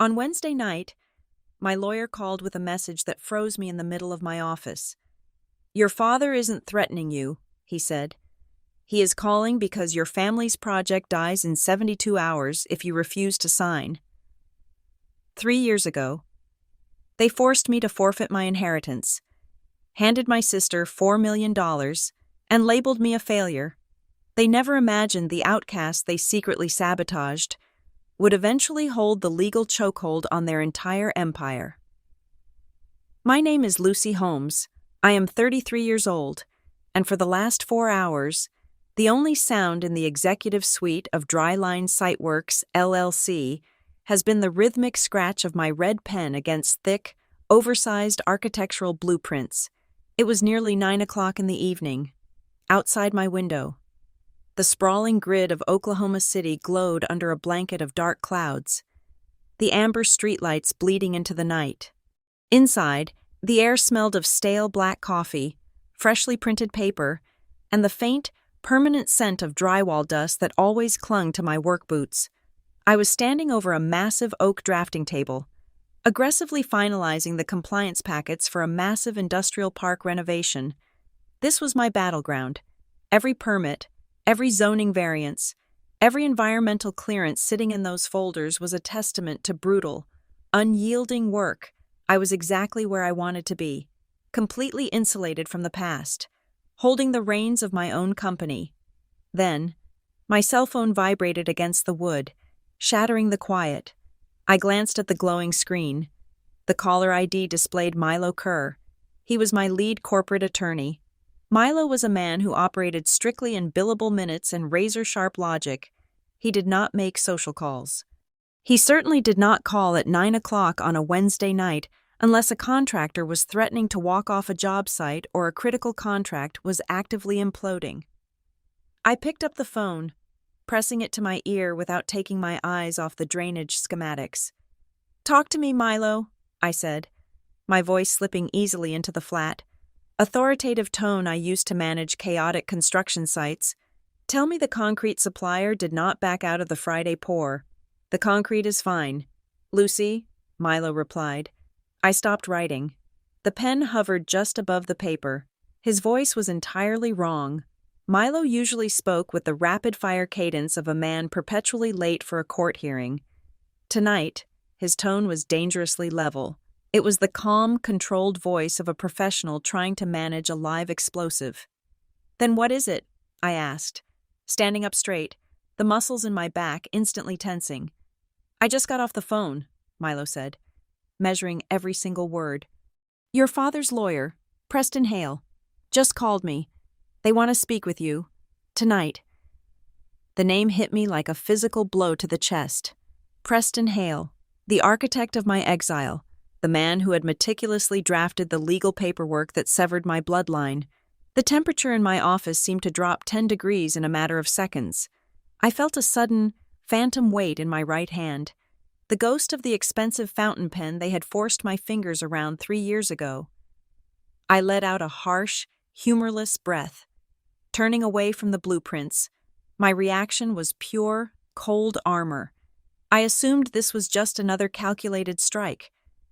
On Wednesday night, my lawyer called with a message that froze me in the middle of my office. "Your father isn't threatening you," he said. "He is calling because your family's project dies in 72 hours if you refuse to sign." 3 years ago, they forced me to forfeit my inheritance, handed my sister $4 million, and labeled me a failure. They never imagined the outcast they secretly sabotaged would eventually hold the legal chokehold on their entire empire. My name is Lucy Holmes. I am 33 years old, and for the last 4 hours, the only sound in the executive suite of Dryline Siteworks, LLC, has been the rhythmic scratch of my red pen against thick, oversized architectural blueprints. It was nearly 9 o'clock in the evening. Outside my window, the sprawling grid of Oklahoma City glowed under a blanket of dark clouds, the amber streetlights bleeding into the night. Inside, the air smelled of stale black coffee, freshly printed paper, and the faint, permanent scent of drywall dust that always clung to my work boots. I was standing over a massive oak drafting table, aggressively finalizing the compliance packets for a massive industrial park renovation. This was my battleground. Every permit, every zoning variance, every environmental clearance sitting in those folders was a testament to brutal, unyielding work. I was exactly where I wanted to be, completely insulated from the past, holding the reins of my own company. Then, my cell phone vibrated against the wood, shattering the quiet. I glanced at the glowing screen. The caller ID displayed Milo Kerr. He was my lead corporate attorney. Milo was a man who operated strictly in billable minutes and razor-sharp logic. He did not make social calls. He certainly did not call at 9 o'clock on a Wednesday night unless a contractor was threatening to walk off a job site or a critical contract was actively imploding. I picked up the phone, pressing it to my ear without taking my eyes off the drainage schematics. "Talk to me, Milo," I said, my voice slipping easily into the flat, authoritative tone I used to manage chaotic construction sites. "Tell me the concrete supplier did not back out of the Friday pour. The concrete is fine." "Lucy," Milo replied. I stopped writing. The pen hovered just above the paper. His voice was entirely wrong. Milo usually spoke with the rapid-fire cadence of a man perpetually late for a court hearing. Tonight, his tone was dangerously level. It was the calm, controlled voice of a professional trying to manage a live explosive. "Then what is it?" I asked, standing up straight, the muscles in my back instantly tensing. "I just got off the phone," Milo said, measuring every single word. "Your father's lawyer, Preston Hale, just called me. They want to speak with you. Tonight." The name hit me like a physical blow to the chest. Preston Hale, the architect of my exile, the man who had meticulously drafted the legal paperwork that severed my bloodline. The temperature in my office seemed to drop 10 degrees in a matter of seconds. I felt a sudden, phantom weight in my right hand, the ghost of the expensive fountain pen they had forced my fingers around 3 years ago. I let out a harsh, humorless breath. Turning away from the blueprints, my reaction was pure, cold armor. I assumed this was just another calculated strike,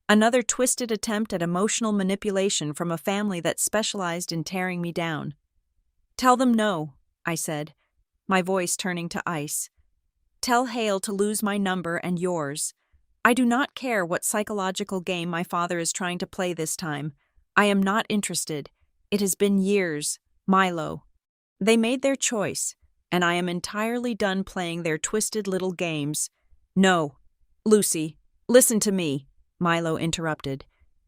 another twisted attempt at emotional manipulation from a family that specialized in tearing me down. "Tell them no," I said, my voice turning to ice. "Tell Hale to lose my number and yours. I do not care what psychological game my father is trying to play this time. I am not interested. It has been years. Milo. They made their choice, and I am entirely done playing their twisted little games." "No, Lucy, listen to me," Milo interrupted.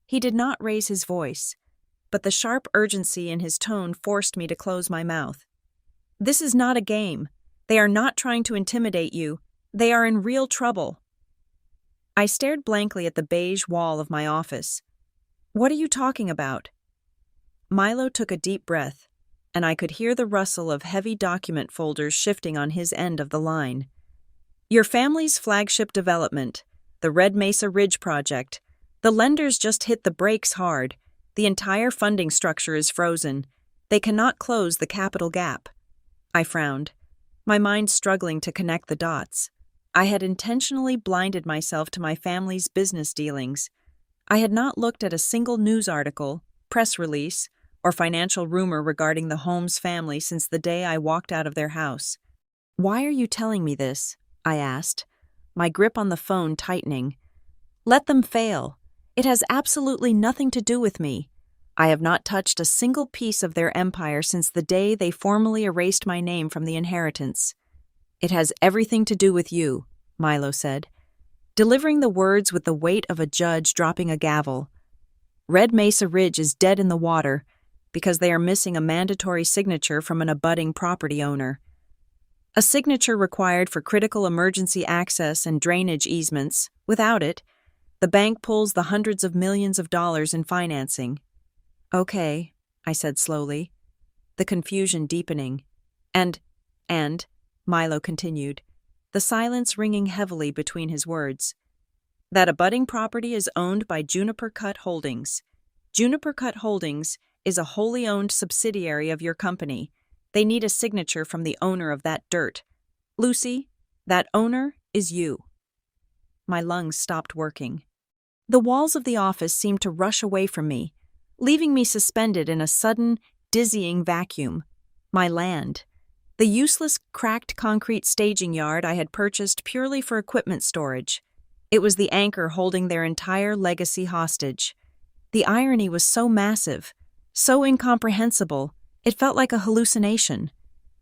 He did not raise his voice, but the sharp urgency in his tone forced me to close my mouth. "This is not a game. They are not trying to intimidate you. They are in real trouble." I stared blankly at the beige wall of my office. "What are you talking about?" Milo took a deep breath, and I could hear the rustle of heavy document folders shifting on his end of the line. "Your family's flagship development, the Red Mesa Ridge project. The lenders just hit the brakes hard. The entire funding structure is frozen. They cannot close the capital gap." I frowned, my mind struggling to connect the dots. I had intentionally blinded myself to my family's business dealings. I had not looked at a single news article, press release, or financial rumor regarding the Holmes family since the day I walked out of their house. "Why are you telling me this?" I asked, my grip on the phone tightening. "Let them fail. It has absolutely nothing to do with me. I have not touched a single piece of their empire since the day they formally erased my name from the inheritance." "It has everything to do with you," Milo said, delivering the words with the weight of a judge dropping a gavel. "Red Mesa Ridge is dead in the water because they are missing a mandatory signature from an abutting property owner. A signature required for critical emergency access and drainage easements. Without it, the bank pulls the hundreds of millions of dollars in financing." "Okay," I said slowly, the confusion deepening. And, Milo continued, the silence ringing heavily between his words, "that abutting property is owned by Juniper Cut Holdings. Juniper Cut Holdings is a wholly owned subsidiary of your company. They need a signature from the owner of that dirt. Lucy, that owner is you." My lungs stopped working. The walls of the office seemed to rush away from me, leaving me suspended in a sudden, dizzying vacuum. My land. The useless, cracked concrete staging yard I had purchased purely for equipment storage. It was the anchor holding their entire legacy hostage. The irony was so massive, so incomprehensible, it felt like a hallucination.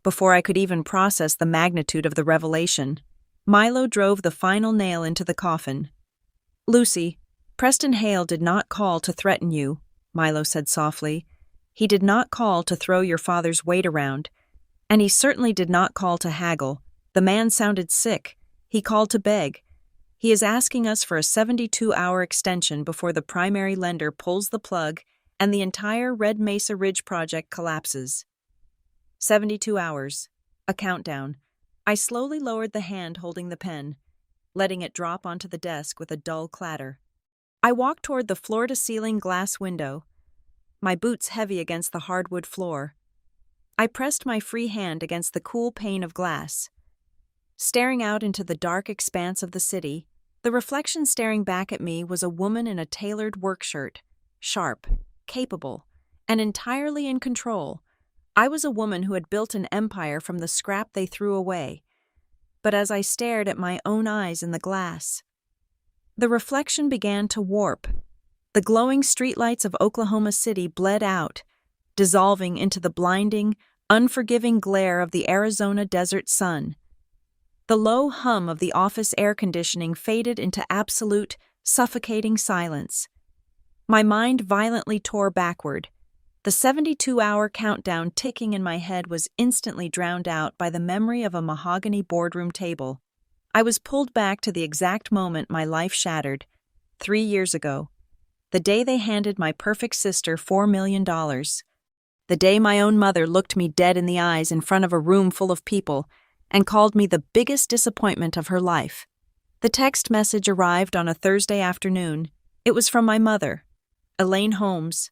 Before I could even process the magnitude of the revelation, Milo drove the final nail into the coffin. "Lucy, Preston Hale did not call to threaten you," Milo said softly. "He did not call to throw your father's weight around. And he certainly did not call to haggle. The man sounded sick. He called to beg. He is asking us for a 72-hour extension before the primary lender pulls the plug and the entire Red Mesa Ridge project collapses." 72 hours. A countdown. I slowly lowered the hand holding the pen, letting it drop onto the desk with a dull clatter. I walked toward the floor-to-ceiling glass window, my boots heavy against the hardwood floor. I pressed my free hand against the cool pane of glass. Staring out into the dark expanse of the city, the reflection staring back at me was a woman in a tailored work shirt, sharp, capable, and entirely in control. I was a woman who had built an empire from the scrap they threw away. But as I stared at my own eyes in the glass, the reflection began to warp. The glowing streetlights of Oklahoma City bled out, dissolving into the blinding, unforgiving glare of the Arizona desert sun. The low hum of the office air conditioning faded into absolute, suffocating silence. My mind violently tore backward. The 72-hour countdown ticking in my head was instantly drowned out by the memory of a mahogany boardroom table. I was pulled back to the exact moment my life shattered, 3 years ago. The day they handed my perfect sister $4 million. The day my own mother looked me dead in the eyes in front of a room full of people and called me the biggest disappointment of her life. The text message arrived on a Thursday afternoon. It was from my mother, Elaine Holmes.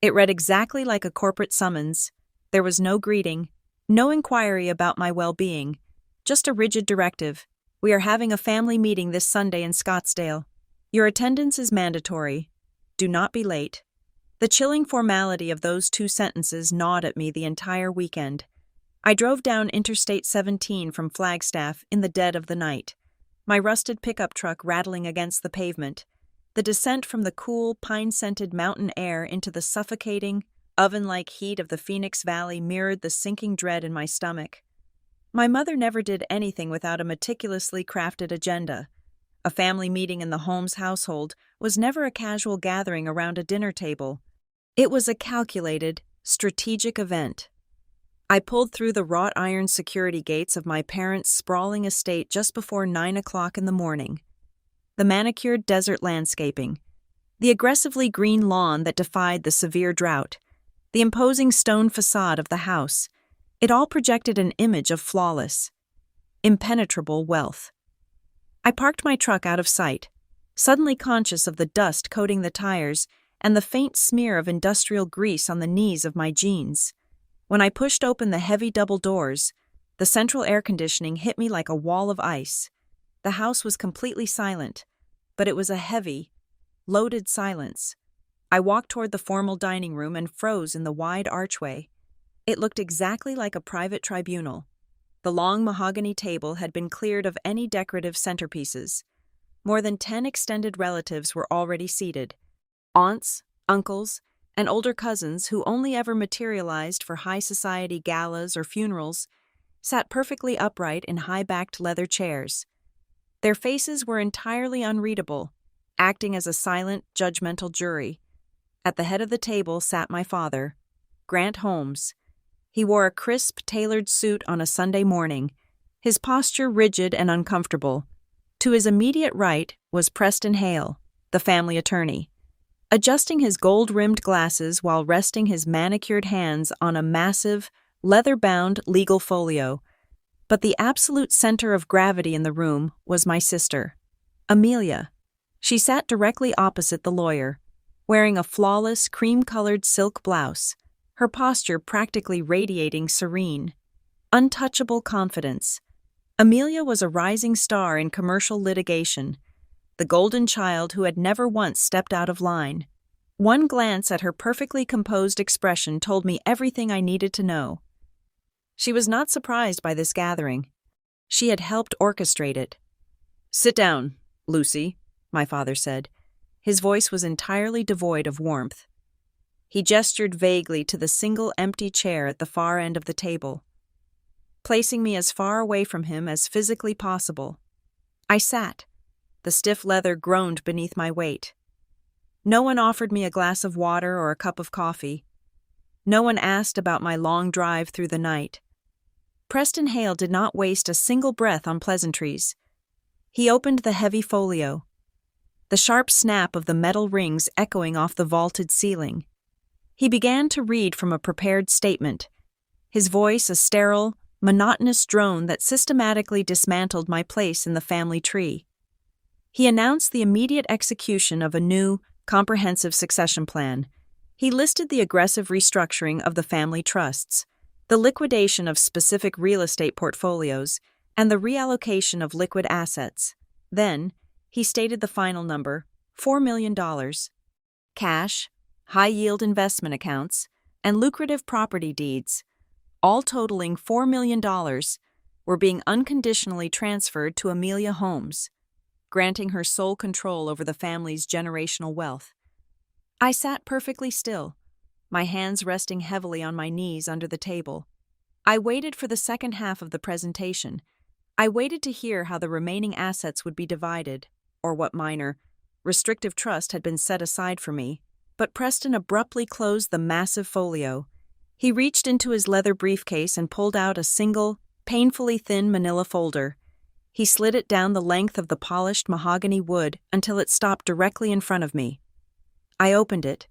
It read exactly like a corporate summons. There was no greeting, no inquiry about my well-being, just a rigid directive. "We are having a family meeting this Sunday in Scottsdale. Your attendance is mandatory. Do not be late." The chilling formality of those 2 sentences gnawed at me the entire weekend. I drove down Interstate 17 from Flagstaff in the dead of the night, my rusted pickup truck rattling against the pavement. The descent from the cool, pine-scented mountain air into the suffocating, oven-like heat of the Phoenix Valley mirrored the sinking dread in my stomach. My mother never did anything without a meticulously crafted agenda. A family meeting in the Holmes household was never a casual gathering around a dinner table. It was a calculated, strategic event. I pulled through the wrought iron security gates of my parents' sprawling estate just before 9 o'clock in the morning. The manicured desert landscaping, the aggressively green lawn that defied the severe drought, the imposing stone facade of the house, it all projected an image of flawless, impenetrable wealth. I parked my truck out of sight, suddenly conscious of the dust coating the tires and the faint smear of industrial grease on the knees of my jeans. When I pushed open the heavy double doors, the central air conditioning hit me like a wall of ice. The house was completely silent, but it was a heavy, loaded silence. I walked toward the formal dining room and froze in the wide archway. It looked exactly like a private tribunal. The long mahogany table had been cleared of any decorative centerpieces. More than 10 extended relatives were already seated. Aunts, uncles, and older cousins who only ever materialized for high society galas or funerals sat perfectly upright in high-backed leather chairs. Their faces were entirely unreadable, acting as a silent, judgmental jury. At the head of the table sat my father, Grant Holmes. He wore a crisp, tailored suit on a Sunday morning, his posture rigid and uncomfortable. To his immediate right was Preston Hale, the family attorney, adjusting his gold-rimmed glasses while resting his manicured hands on a massive, leather-bound legal folio. But the absolute center of gravity in the room was my sister, Amelia. She sat directly opposite the lawyer, wearing a flawless, cream-colored silk blouse, her posture practically radiating serene, untouchable confidence. Amelia was a rising star in commercial litigation, the golden child who had never once stepped out of line. One glance at her perfectly composed expression told me everything I needed to know. She was not surprised by this gathering. She had helped orchestrate it. "Sit down, Lucy," my father said. His voice was entirely devoid of warmth. He gestured vaguely to the single empty chair at the far end of the table, placing me as far away from him as physically possible. I sat. The stiff leather groaned beneath my weight. No one offered me a glass of water or a cup of coffee. No one asked about my long drive through the night. Preston Hale did not waste a single breath on pleasantries. He opened the heavy folio, the sharp snap of the metal rings echoing off the vaulted ceiling. He began to read from a prepared statement, his voice a sterile, monotonous drone that systematically dismantled my place in the family tree. He announced the immediate execution of a new, comprehensive succession plan. He listed the aggressive restructuring of the family trusts, the liquidation of specific real estate portfolios, and the reallocation of liquid assets. Then, he stated the final number, $4 million. Cash, high-yield investment accounts, and lucrative property deeds, all totaling $4 million, were being unconditionally transferred to Amelia Holmes, granting her sole control over the family's generational wealth. I sat perfectly still, my hands resting heavily on my knees under the table. I waited for the second half of the presentation. I waited to hear how the remaining assets would be divided, or what minor, restrictive trust had been set aside for me. But Preston abruptly closed the massive folio. He reached into his leather briefcase and pulled out a single, painfully thin manila folder. He slid it down the length of the polished mahogany wood until it stopped directly in front of me. I opened it.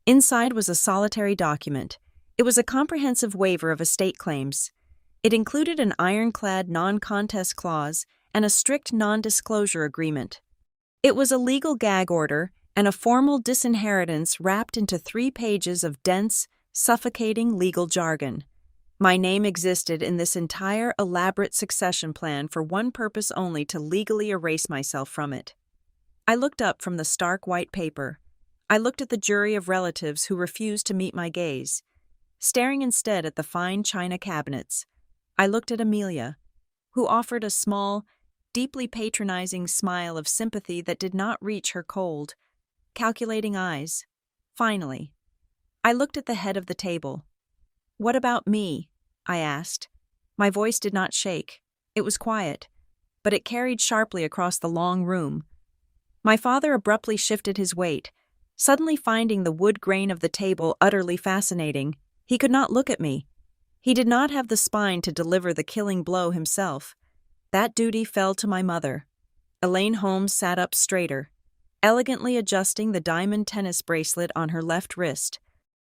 Inside was a solitary document. It was a comprehensive waiver of estate claims. It included an ironclad non-contest clause and a strict non-disclosure agreement. It was a legal gag order and a formal disinheritance wrapped into 3 pages of dense, suffocating legal jargon. My name existed in this entire elaborate succession plan for one purpose only: to legally erase myself from it. I looked up from the stark white paper. I looked at the jury of relatives who refused to meet my gaze, staring instead at the fine china cabinets. I looked at Amelia, who offered a small, deeply patronizing smile of sympathy that did not reach her cold, calculating eyes. Finally, I looked at the head of the table. "What about me?" I asked. My voice did not shake. It was quiet, but it carried sharply across the long room. My father abruptly shifted his weight, suddenly finding the wood grain of the table utterly fascinating. He could not look at me. He did not have the spine to deliver the killing blow himself. That duty fell to my mother. Elaine Holmes sat up straighter, elegantly adjusting the diamond tennis bracelet on her left wrist.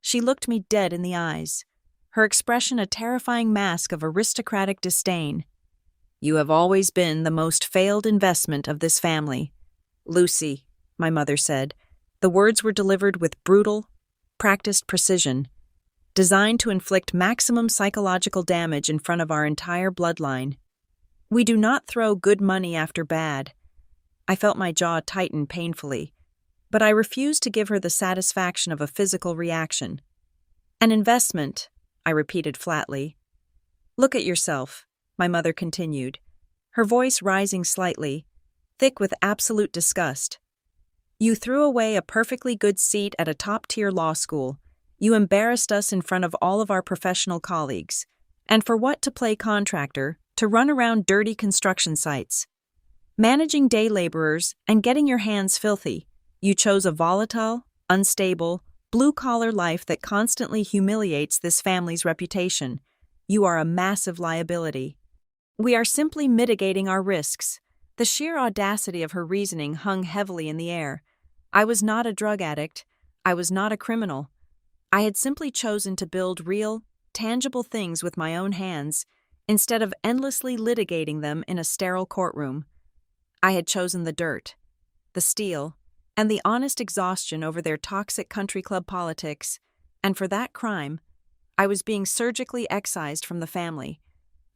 She looked me dead in the eyes, her expression a terrifying mask of aristocratic disdain. "You have always been the most failed investment of this family, Lucy," my mother said. The words were delivered with brutal, practiced precision, designed to inflict maximum psychological damage in front of our entire bloodline. We do not throw good money after bad. I felt my jaw tighten painfully, but I refused to give her the satisfaction of a physical reaction. An investment, I repeated flatly. Look at yourself, my mother continued, her voice rising slightly, thick with absolute disgust. You threw away a perfectly good seat at a top-tier law school. You embarrassed us in front of all of our professional colleagues. And for what to play contractor, to run around dirty construction sites? Managing day laborers and getting your hands filthy, you chose a volatile, unstable, blue-collar life that constantly humiliates this family's reputation. You are a massive liability. We are simply mitigating our risks. The sheer audacity of her reasoning hung heavily in the air. I was not a drug addict. I was not a criminal. I had simply chosen to build real, tangible things with my own hands, instead of endlessly litigating them in a sterile courtroom. I had chosen the dirt, the steel, and the honest exhaustion over their toxic country club politics, and for that crime, I was being surgically excised from the family.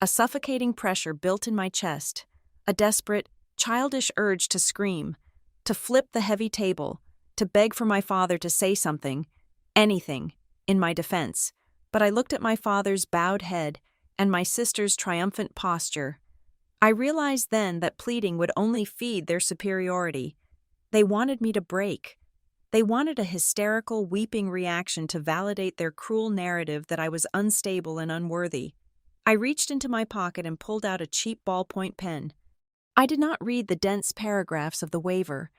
A suffocating pressure built in my chest, a desperate, childish urge to scream, to flip the heavy table, to beg for my father to say something, anything, in my defense. But I looked at my father's bowed head and my sister's triumphant posture. I realized then that pleading would only feed their superiority. They wanted me to break. They wanted a hysterical, weeping reaction to validate their cruel narrative that I was unstable and unworthy. I reached into my pocket and pulled out a cheap ballpoint pen. I did not read the dense paragraphs of the waiver.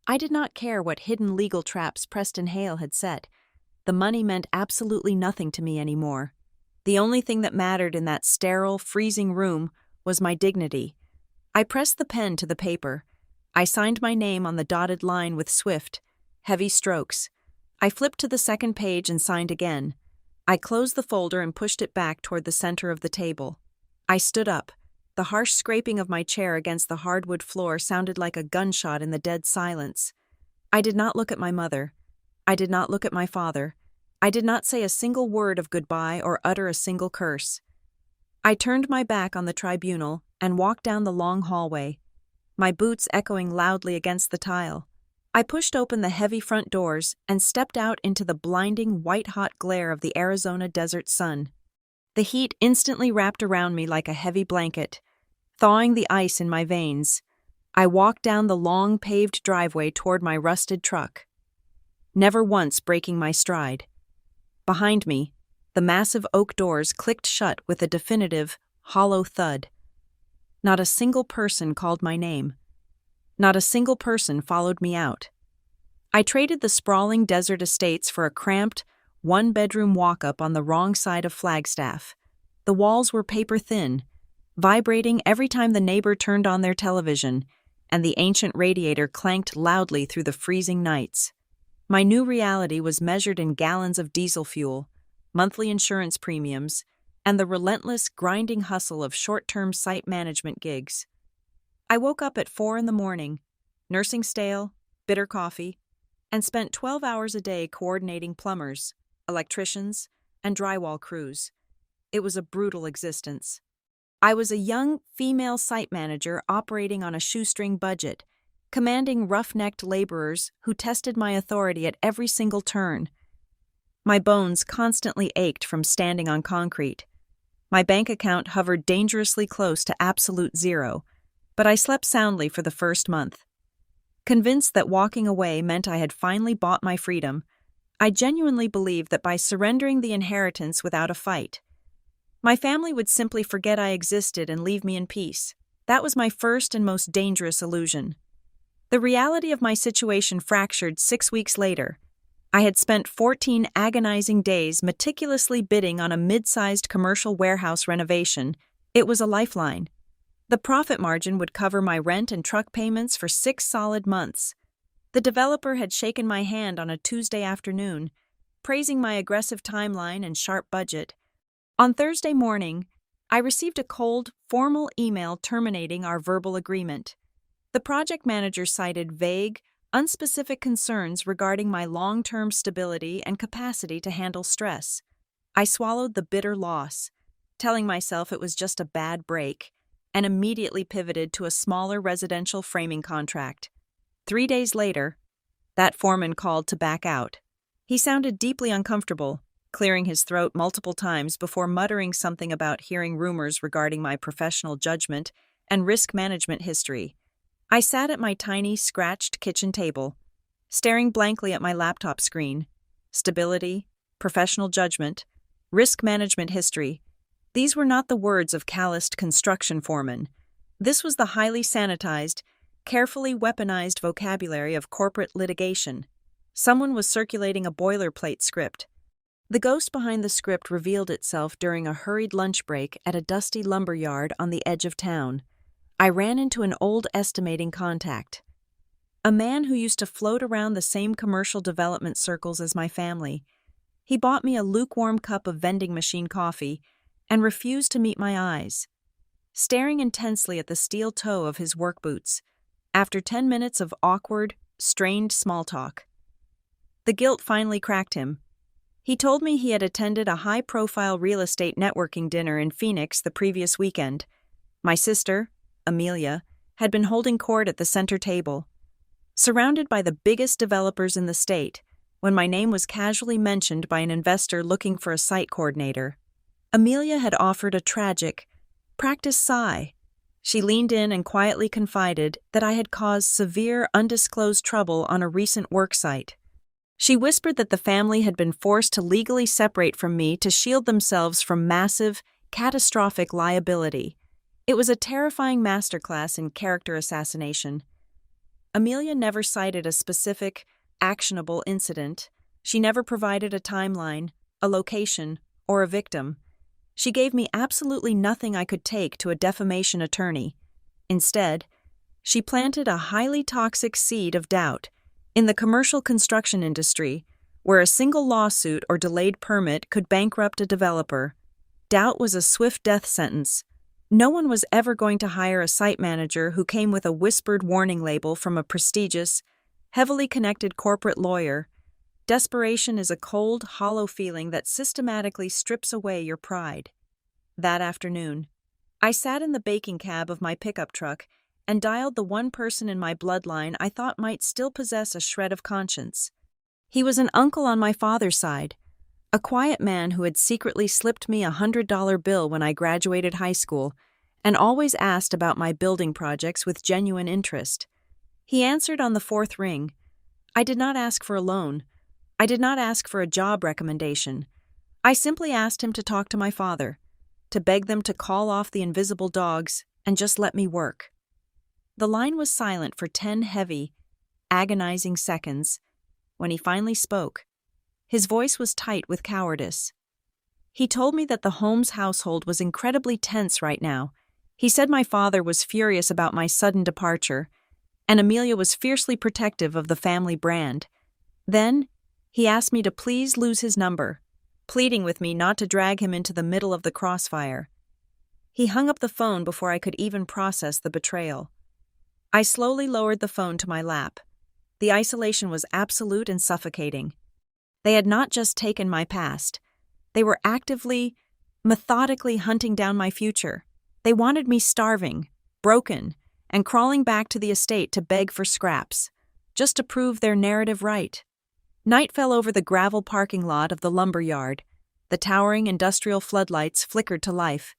I did not care what hidden legal traps Preston Hale had set. The money meant absolutely nothing to me anymore. The only thing that mattered in that sterile, freezing room was my dignity. I pressed the pen to the paper. I signed my name on the dotted line with swift, heavy strokes. I flipped to the second page and signed again. I closed the folder and pushed it back toward the center of the table. I stood up. The harsh scraping of my chair against the hardwood floor sounded like a gunshot in the dead silence. I did not look at my mother. I did not look at my father. I did not say a single word of goodbye or utter a single curse. I turned my back on the tribunal and walked down the long hallway, my boots echoing loudly against the tile. I pushed open the heavy front doors and stepped out into the blinding, white-hot glare of the Arizona desert sun. The heat instantly wrapped around me like a heavy blanket, thawing the ice in my veins. I walked down the long paved driveway toward my rusted truck, never once breaking my stride. Behind me, the massive oak doors clicked shut with a definitive, hollow thud. Not a single person called my name. Not a single person followed me out. I traded the sprawling desert estates for a cramped, one-bedroom walk-up on the wrong side of Flagstaff. The walls were paper-thin, vibrating every time the neighbor turned on their television, and the ancient radiator clanked loudly through the freezing nights. My new reality was measured in gallons of diesel fuel, monthly insurance premiums, and the relentless, grinding hustle of short-term site management gigs. I woke up at 4 a.m, nursing stale, bitter coffee, and spent 12 hours a day coordinating plumbers, electricians, and drywall crews. It was a brutal existence. I was a young, female site manager operating on a shoestring budget, commanding rough-necked laborers who tested my authority at every single turn. My bones constantly ached from standing on concrete. My bank account hovered dangerously close to absolute zero, but I slept soundly for the first month. Convinced that walking away meant I had finally bought my freedom, I genuinely believed that by surrendering the inheritance without a fight, my family would simply forget I existed and leave me in peace. That was my first and most dangerous illusion. The reality of my situation fractured 6 weeks later. I had spent 14 agonizing days meticulously bidding on a mid-sized commercial warehouse renovation. It was a lifeline. The profit margin would cover my rent and truck payments for 6 solid months. The developer had shaken my hand on a Tuesday afternoon, praising my aggressive timeline and sharp budget. On Thursday morning, I received a cold, formal email terminating our verbal agreement. The project manager cited vague, unspecific concerns regarding my long-term stability and capacity to handle stress. I swallowed the bitter loss, telling myself it was just a bad break, and immediately pivoted to a smaller residential framing contract. 3 days later, that foreman called to back out. He sounded deeply uncomfortable, clearing his throat multiple times before muttering something about hearing rumors regarding my professional judgment and risk management history. I sat at my tiny, scratched kitchen table, staring blankly at my laptop screen. Stability, professional judgment, risk management history. These were not the words of calloused construction foremen. This was the highly sanitized, carefully weaponized vocabulary of corporate litigation. Someone was circulating a boilerplate script. The ghost behind the script revealed itself during a hurried lunch break at a dusty lumber yard on the edge of town. I ran into an old estimating contact. A man who used to float around the same commercial development circles as my family. He bought me a lukewarm cup of vending machine coffee and refused to meet my eyes, staring intensely at the steel toe of his work boots. After 10 minutes of awkward, strained small talk, the guilt finally cracked him. He told me he had attended a high-profile real estate networking dinner in Phoenix the previous weekend. My sister, Amelia, had been holding court at the center table, surrounded by the biggest developers in the state, when my name was casually mentioned by an investor looking for a site coordinator. Amelia had offered a tragic, practiced sigh. She leaned in and quietly confided that I had caused severe, undisclosed trouble on a recent work site. She whispered that the family had been forced to legally separate from me to shield themselves from massive, catastrophic liability. It was a terrifying masterclass in character assassination. Amelia never cited a specific, actionable incident. She never provided a timeline, a location, or a victim. She gave me absolutely nothing I could take to a defamation attorney. Instead, she planted a highly toxic seed of doubt in the commercial construction industry, where a single lawsuit or delayed permit could bankrupt a developer. Doubt was a swift death sentence. No one was ever going to hire a site manager who came with a whispered warning label from a prestigious, heavily connected corporate lawyer. Desperation is a cold, hollow feeling that systematically strips away your pride. That afternoon, I sat in the baking cab of my pickup truck and dialed the one person in my bloodline I thought might still possess a shred of conscience. He was an uncle on my father's side, a quiet man who had secretly slipped me $100 bill when I graduated high school and always asked about my building projects with genuine interest. He answered on the fourth ring. I did not ask for a loan. I did not ask for a job recommendation. I simply asked him to talk to my father, to beg them to call off the invisible dogs and just let me work. The line was silent for 10 heavy, agonizing seconds. When he finally spoke, his voice was tight with cowardice. He told me that the Holmes household was incredibly tense right now. He said my father was furious about my sudden departure, and Amelia was fiercely protective of the family brand. Then, he asked me to please lose his number, pleading with me not to drag him into the middle of the crossfire. He hung up the phone before I could even process the betrayal. I slowly lowered the phone to my lap. The isolation was absolute and suffocating. They had not just taken my past. They were actively, methodically hunting down my future. They wanted me starving, broken, and crawling back to the estate to beg for scraps, just to prove their narrative right. Night fell over the gravel parking lot of the lumber yard. The towering industrial floodlights flickered to life,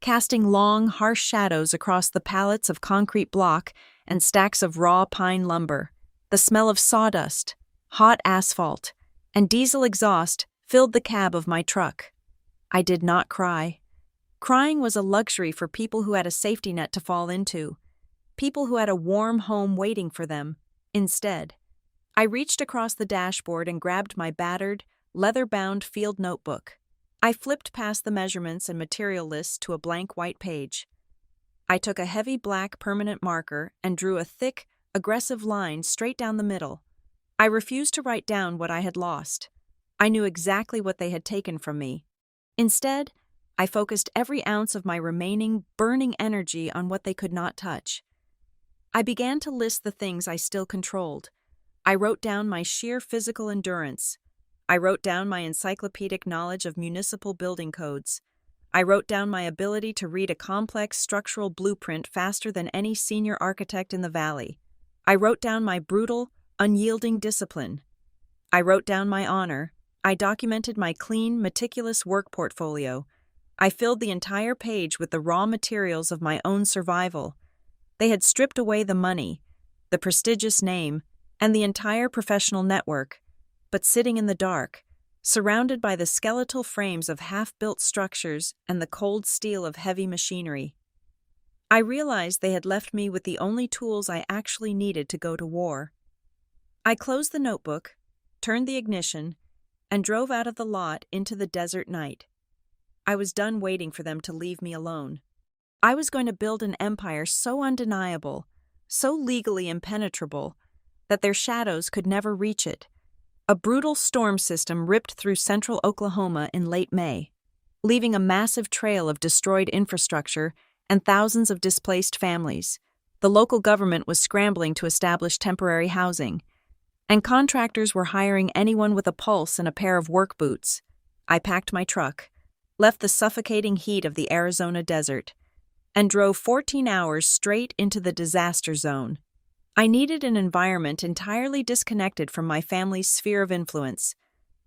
casting long, harsh shadows across the pallets of concrete block and stacks of raw pine lumber. The smell of sawdust, hot asphalt, and diesel exhaust filled the cab of my truck. I did not cry. Crying was a luxury for people who had a safety net to fall into, people who had a warm home waiting for them. Instead, I reached across the dashboard and grabbed my battered, leather-bound field notebook. I flipped past the measurements and material lists to a blank white page. I took a heavy black permanent marker and drew a thick, aggressive line straight down the middle. I refused to write down what I had lost. I knew exactly what they had taken from me. Instead, I focused every ounce of my remaining, burning energy on what they could not touch. I began to list the things I still controlled. I wrote down my sheer physical endurance. I wrote down my encyclopedic knowledge of municipal building codes. I wrote down my ability to read a complex structural blueprint faster than any senior architect in the valley. I wrote down my brutal, unyielding discipline. I wrote down my honor. I documented my clean, meticulous work portfolio. I filled the entire page with the raw materials of my own survival. They had stripped away the money, the prestigious name, and the entire professional network, but sitting in the dark, surrounded by the skeletal frames of half-built structures and the cold steel of heavy machinery. I realized they had left me with the only tools I actually needed to go to war. I closed the notebook, turned the ignition, and drove out of the lot into the desert night. I was done waiting for them to leave me alone. I was going to build an empire so undeniable, so legally impenetrable, that their shadows could never reach it. A brutal storm system ripped through central Oklahoma in late May, leaving a massive trail of destroyed infrastructure and thousands of displaced families. The local government was scrambling to establish temporary housing, and contractors were hiring anyone with a pulse and a pair of work boots. I packed my truck, left the suffocating heat of the Arizona desert, and drove 14 hours straight into the disaster zone. I needed an environment entirely disconnected from my family's sphere of influence,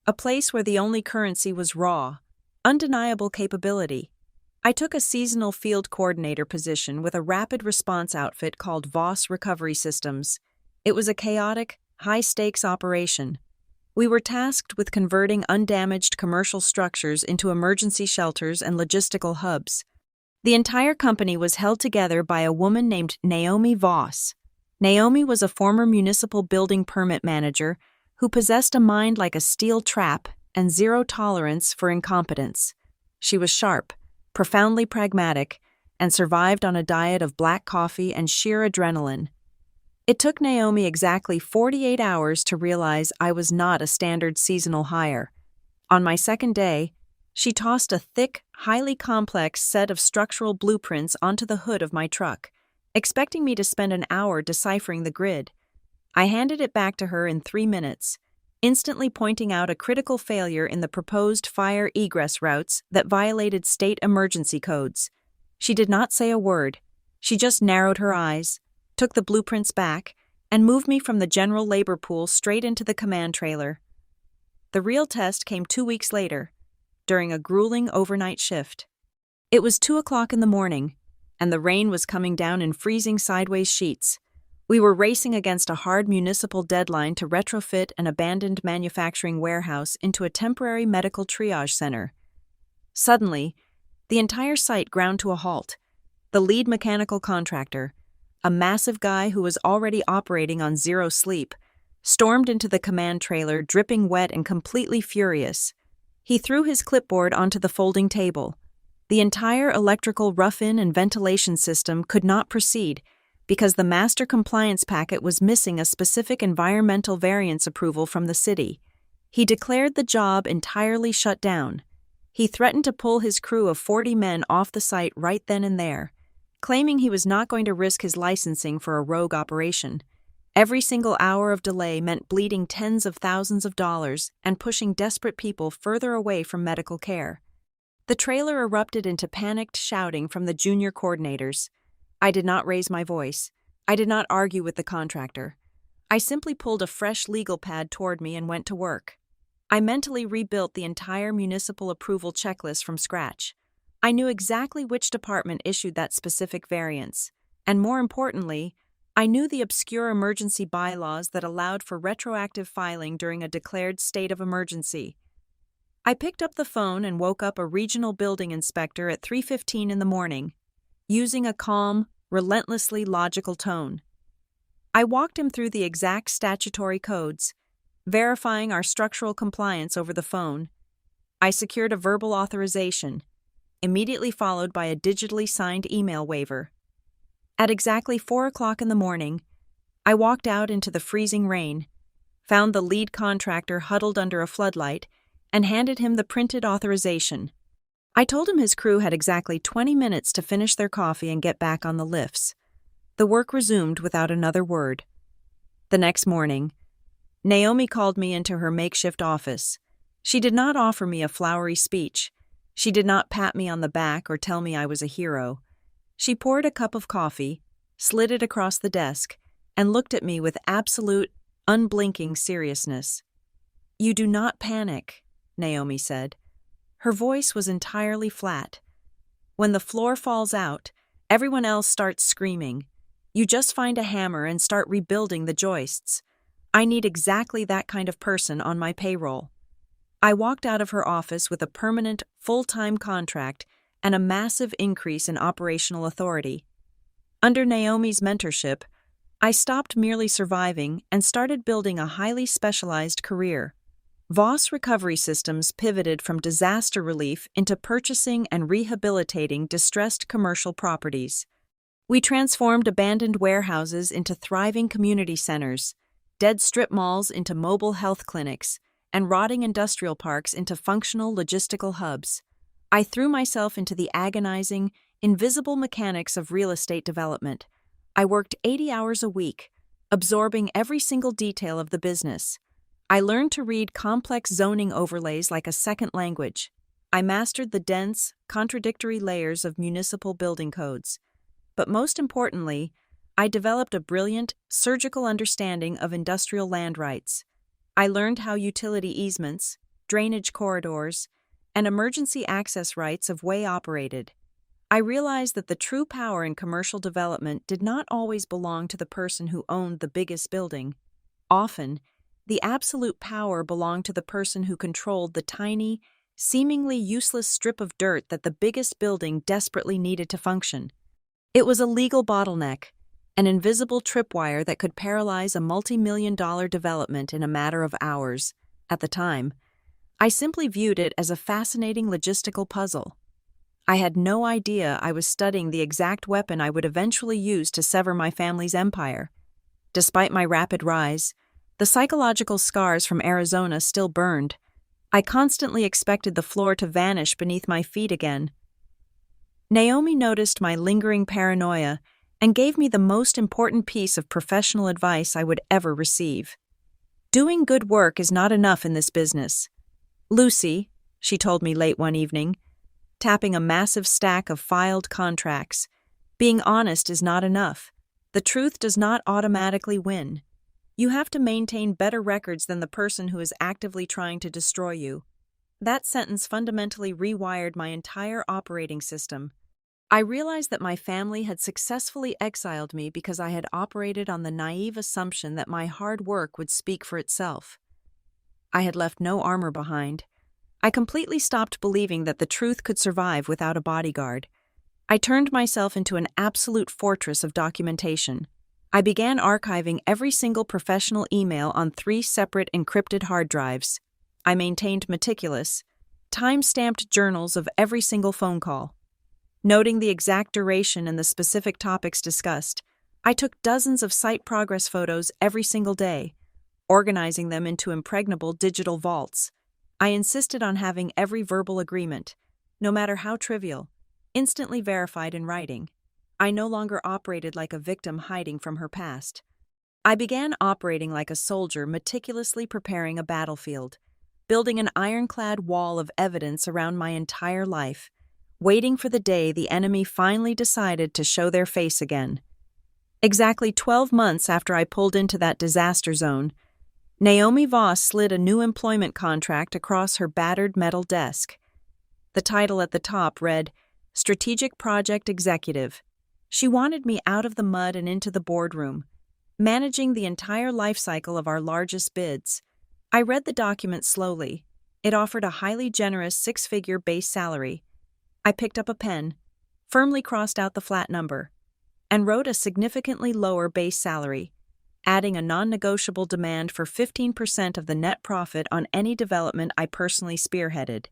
a place where the only currency was raw, undeniable capability. I took a seasonal field coordinator position with a rapid response outfit called Voss Recovery Systems. It was a chaotic, high-stakes operation. We were tasked with converting undamaged commercial structures into emergency shelters and logistical hubs. The entire company was held together by a woman named Naomi Voss. Naomi was a former municipal building permit manager who possessed a mind like a steel trap and zero tolerance for incompetence. She was sharp, profoundly pragmatic, and survived on a diet of black coffee and sheer adrenaline. It took Naomi exactly 48 hours to realize I was not a standard seasonal hire. On my second day, she tossed a thick, highly complex set of structural blueprints onto the hood of my truck, expecting me to spend an hour deciphering the grid. I handed it back to her in 3 minutes, instantly pointing out a critical failure in the proposed fire egress routes that violated state emergency codes. She did not say a word. She just narrowed her eyes, took the blueprints back, and moved me from the general labor pool straight into the command trailer. The real test came 2 weeks later, during a grueling overnight shift. It was 2 o'clock in the morning, and the rain was coming down in freezing sideways sheets. We were racing against a hard municipal deadline to retrofit an abandoned manufacturing warehouse into a temporary medical triage center. Suddenly, the entire site ground to a halt. The lead mechanical contractor, a massive guy who was already operating on zero sleep, stormed into the command trailer dripping wet and completely furious. He threw his clipboard onto the folding table. The entire electrical rough-in and ventilation system could not proceed because the master compliance packet was missing a specific environmental variance approval from the city. He declared the job entirely shut down. He threatened to pull his crew of 40 men off the site right then and there, claiming he was not going to risk his licensing for a rogue operation. Every single hour of delay meant bleeding tens of thousands of dollars and pushing desperate people further away from medical care. The trailer erupted into panicked shouting from the junior coordinators. I did not raise my voice. I did not argue with the contractor. I simply pulled a fresh legal pad toward me and went to work. I mentally rebuilt the entire municipal approval checklist from scratch. I knew exactly which department issued that specific variance, and more importantly, I knew the obscure emergency bylaws that allowed for retroactive filing during a declared state of emergency. I picked up the phone and woke up a regional building inspector at 3:15 in the morning, using a calm, relentlessly logical tone. I walked him through the exact statutory codes, verifying our structural compliance over the phone. I secured a verbal authorization, immediately followed by a digitally signed email waiver. At exactly 4 o'clock in the morning, I walked out into the freezing rain, found the lead contractor huddled under a floodlight, and handed him the printed authorization. I told him his crew had exactly 20 minutes to finish their coffee and get back on the lifts. The work resumed without another word. The next morning, Naomi called me into her makeshift office. She did not offer me a flowery speech. She did not pat me on the back or tell me I was a hero. She poured a cup of coffee, slid it across the desk, and looked at me with absolute, unblinking seriousness. "You do not panic," Naomi said. Her voice was entirely flat. "When the floor falls out, everyone else starts screaming. You just find a hammer and start rebuilding the joists. I need exactly that kind of person on my payroll." I walked out of her office with a permanent, full-time contract and a massive increase in operational authority. Under Naomi's mentorship, I stopped merely surviving and started building a highly specialized career. Voss Recovery Systems pivoted from disaster relief into purchasing and rehabilitating distressed commercial properties. We transformed abandoned warehouses into thriving community centers, dead strip malls into mobile health clinics, and rotting industrial parks into functional logistical hubs. I threw myself into the agonizing, invisible mechanics of real estate development. I worked 80 hours a week, absorbing every single detail of the business. I learned to read complex zoning overlays like a second language. I mastered the dense, contradictory layers of municipal building codes. But most importantly, I developed a brilliant, surgical understanding of industrial land rights. I learned how utility easements, drainage corridors, and emergency access rights of way operated. I realized that the true power in commercial development did not always belong to the person who owned the biggest building. Often, the absolute power belonged to the person who controlled the tiny, seemingly useless strip of dirt that the biggest building desperately needed to function. It was a legal bottleneck, an invisible tripwire that could paralyze a multi-million-dollar development in a matter of hours. At the time, I simply viewed it as a fascinating logistical puzzle. I had no idea I was studying the exact weapon I would eventually use to sever my family's empire. Despite my rapid rise, the psychological scars from Arizona still burned. I constantly expected the floor to vanish beneath my feet again. Naomi noticed my lingering paranoia and gave me the most important piece of professional advice I would ever receive. "Doing good work is not enough in this business. Lucy," she told me late one evening, tapping a massive stack of filed contracts, "being honest is not enough. The truth does not automatically win. You have to maintain better records than the person who is actively trying to destroy you." That sentence fundamentally rewired my entire operating system. I realized that my family had successfully exiled me because I had operated on the naive assumption that my hard work would speak for itself. I had left no armor behind. I completely stopped believing that the truth could survive without a bodyguard. I turned myself into an absolute fortress of documentation. I began archiving every single professional email on 3 separate encrypted hard drives. I maintained meticulous, time-stamped journals of every single phone call. Noting the exact duration and the specific topics discussed, I took dozens of site progress photos every single day, organizing them into impregnable digital vaults. I insisted on having every verbal agreement, no matter how trivial, instantly verified in writing. I no longer operated like a victim hiding from her past. I began operating like a soldier meticulously preparing a battlefield, building an ironclad wall of evidence around my entire life, waiting for the day the enemy finally decided to show their face again. Exactly 12 months after I pulled into that disaster zone, Naomi Voss slid a new employment contract across her battered metal desk. The title at the top read, Strategic Project Executive. She wanted me out of the mud and into the boardroom, managing the entire life cycle of our largest bids. I read the document slowly. It offered a highly generous 6-figure base salary. I picked up a pen, firmly crossed out the flat number, and wrote a significantly lower base salary, adding a non-negotiable demand for 15% of the net profit on any development I personally spearheaded.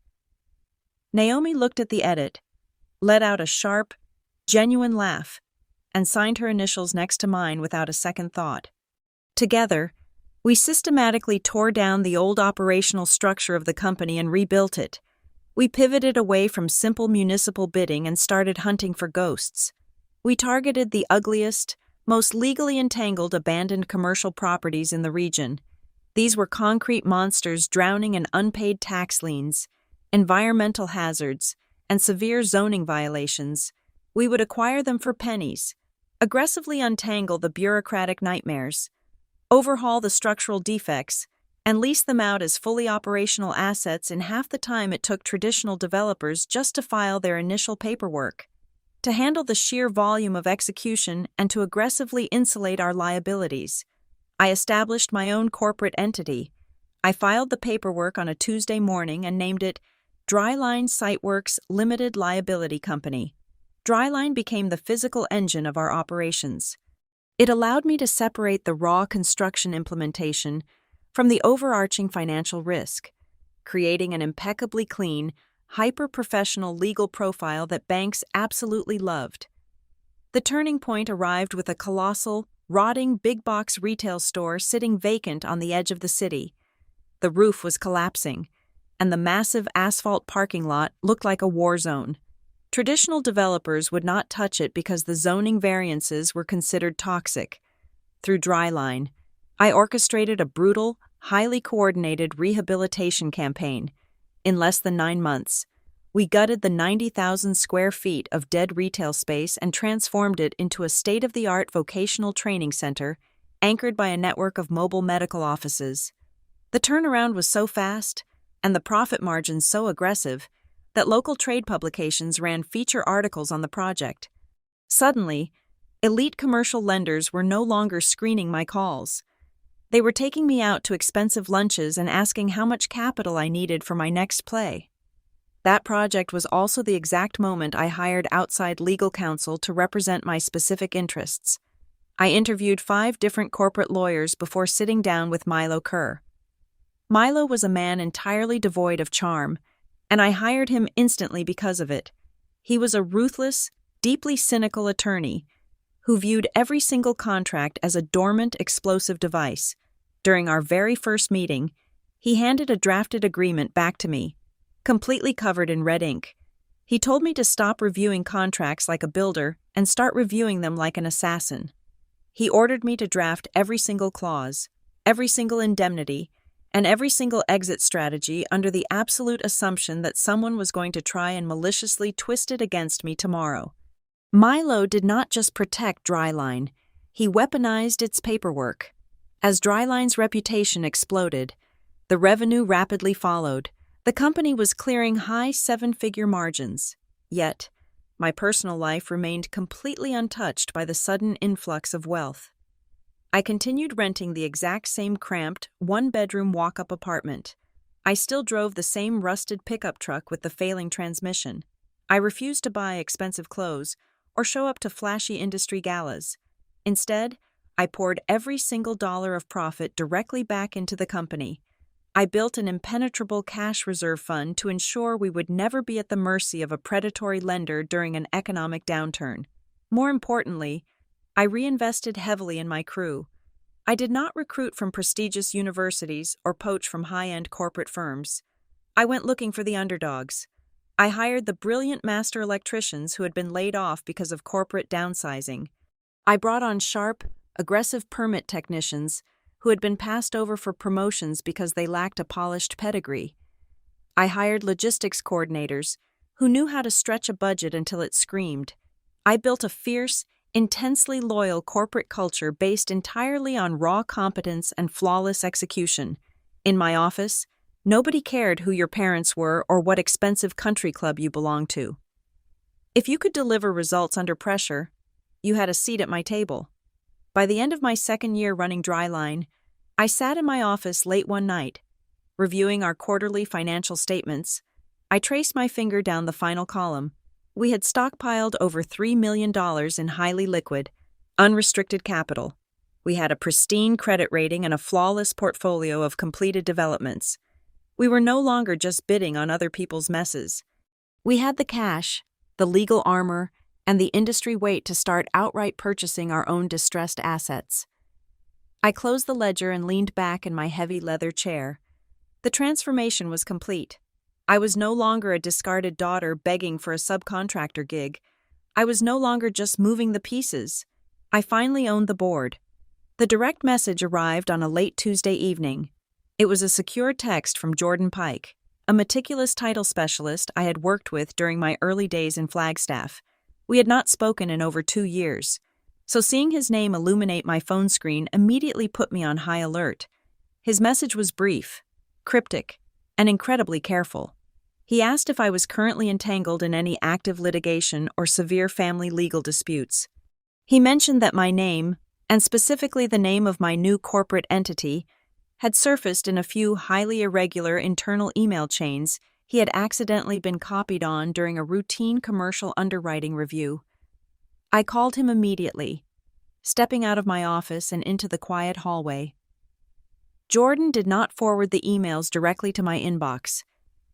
Naomi looked at the edit, let out a sharp, genuine laugh, and signed her initials next to mine without a second thought. Together, we systematically tore down the old operational structure of the company and rebuilt it. We pivoted away from simple municipal bidding and started hunting for ghosts. We targeted the ugliest, most legally entangled abandoned commercial properties in the region. These were concrete monsters drowning in unpaid tax liens, environmental hazards, and severe zoning violations, we would acquire them for pennies, aggressively untangle the bureaucratic nightmares, overhaul the structural defects, and lease them out as fully operational assets in half the time it took traditional developers just to file their initial paperwork. To handle the sheer volume of execution and to aggressively insulate our liabilities, I established my own corporate entity. I filed the paperwork on a Tuesday morning and named it Dryline Siteworks Limited Liability Company. Dryline became the physical engine of our operations. It allowed me to separate the raw construction implementation from the overarching financial risk, creating an impeccably clean, hyper-professional legal profile that banks absolutely loved. The turning point arrived with a colossal, rotting big-box retail store sitting vacant on the edge of the city. The roof was collapsing, and the massive asphalt parking lot looked like a war zone. Traditional developers would not touch it because the zoning variances were considered toxic. Through Dryline, I orchestrated a brutal, highly coordinated rehabilitation campaign. In less than 9 months, we gutted the 90,000 square feet of dead retail space and transformed it into a state-of-the-art vocational training center anchored by a network of mobile medical offices. The turnaround was so fast, and the profit margins so aggressive, that local trade publications ran feature articles on the project. Suddenly, elite commercial lenders were no longer screening my calls. They were taking me out to expensive lunches and asking how much capital I needed for my next play. That project was also the exact moment I hired outside legal counsel to represent my specific interests. I interviewed 5 different corporate lawyers before sitting down with Milo Kerr. Milo was a man entirely devoid of charm, and I hired him instantly because of it. He was a ruthless, deeply cynical attorney who viewed every single contract as a dormant, explosive device. During our very first meeting, he handed a drafted agreement back to me, completely covered in red ink. He told me to stop reviewing contracts like a builder and start reviewing them like an assassin. He ordered me to draft every single clause, every single indemnity, and every single exit strategy under the absolute assumption that someone was going to try and maliciously twist it against me tomorrow. Milo did not just protect Dryline, he weaponized its paperwork. As Dryline's reputation exploded, the revenue rapidly followed. The company was clearing high 7-figure margins. Yet, my personal life remained completely untouched by the sudden influx of wealth. I continued renting the exact same cramped, 1-bedroom walk-up apartment. I still drove the same rusted pickup truck with the failing transmission. I refused to buy expensive clothes or show up to flashy industry galas. Instead, I poured every single dollar of profit directly back into the company. I built an impenetrable cash reserve fund to ensure we would never be at the mercy of a predatory lender during an economic downturn. More importantly, I reinvested heavily in my crew. I did not recruit from prestigious universities or poach from high-end corporate firms. I went looking for the underdogs. I hired the brilliant master electricians who had been laid off because of corporate downsizing. I brought on sharp, aggressive permit technicians who had been passed over for promotions because they lacked a polished pedigree. I hired logistics coordinators who knew how to stretch a budget until it screamed. I built a fierce, intensely loyal corporate culture based entirely on raw competence and flawless execution. In my office, nobody cared who your parents were or what expensive country club you belonged to. If you could deliver results under pressure, you had a seat at my table. By the end of my second year running Dryline, I sat in my office late one night, reviewing our quarterly financial statements. I traced my finger down the final column. We had stockpiled over $3 million in highly liquid, unrestricted capital. We had a pristine credit rating and a flawless portfolio of completed developments. We were no longer just bidding on other people's messes. We had the cash, the legal armor, and the industry weight to start outright purchasing our own distressed assets. I closed the ledger and leaned back in my heavy leather chair. The transformation was complete. I was no longer a discarded daughter begging for a subcontractor gig. I was no longer just moving the pieces. I finally owned the board. The direct message arrived on a late Tuesday evening. It was a secure text from Jordan Pike, a meticulous title specialist I had worked with during my early days in Flagstaff. We had not spoken in over 2 years, so seeing his name illuminate my phone screen immediately put me on high alert. His message was brief, cryptic, and incredibly careful. He asked if I was currently entangled in any active litigation or severe family legal disputes. He mentioned that my name, and specifically the name of my new corporate entity, had surfaced in a few highly irregular internal email chains he had accidentally been copied on during a routine commercial underwriting review. I called him immediately, stepping out of my office and into the quiet hallway. Jordan did not forward the emails directly to my inbox.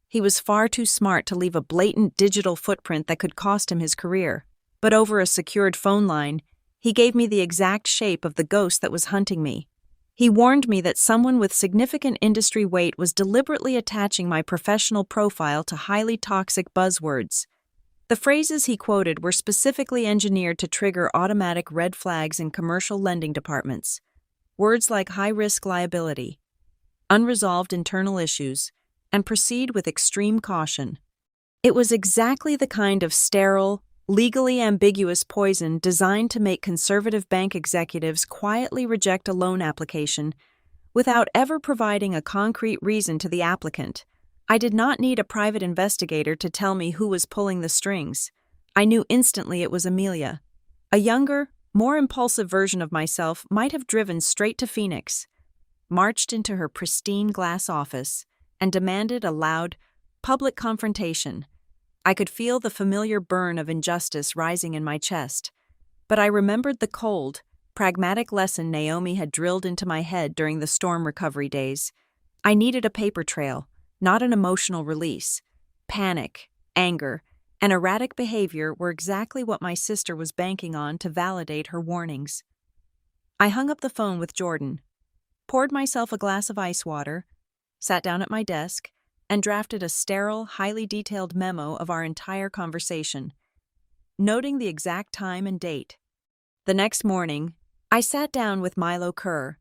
He was far too smart to leave a blatant digital footprint that could cost him his career. But over a secured phone line, he gave me the exact shape of the ghost that was hunting me. He warned me that someone with significant industry weight was deliberately attaching my professional profile to highly toxic buzzwords. The phrases he quoted were specifically engineered to trigger automatic red flags in commercial lending departments. Words like high-risk liability, unresolved internal issues, and proceed with extreme caution. It was exactly the kind of sterile, legally ambiguous poison designed to make conservative bank executives quietly reject a loan application without ever providing a concrete reason to the applicant. I did not need a private investigator to tell me who was pulling the strings. I knew instantly it was Amelia. A younger, more impulsive version of myself might have driven straight to Phoenix, marched into her pristine glass office, and demanded a loud, public confrontation. I could feel the familiar burn of injustice rising in my chest, but I remembered the cold, pragmatic lesson Naomi had drilled into my head during the storm recovery days. I needed a paper trail, not an emotional release. Panic, anger, and erratic behavior were exactly what my sister was banking on to validate her warnings. I hung up the phone with Jordan, poured myself a glass of ice water, sat down at my desk, and drafted a sterile, highly detailed memo of our entire conversation, noting the exact time and date. The next morning, I sat down with Milo Kerr.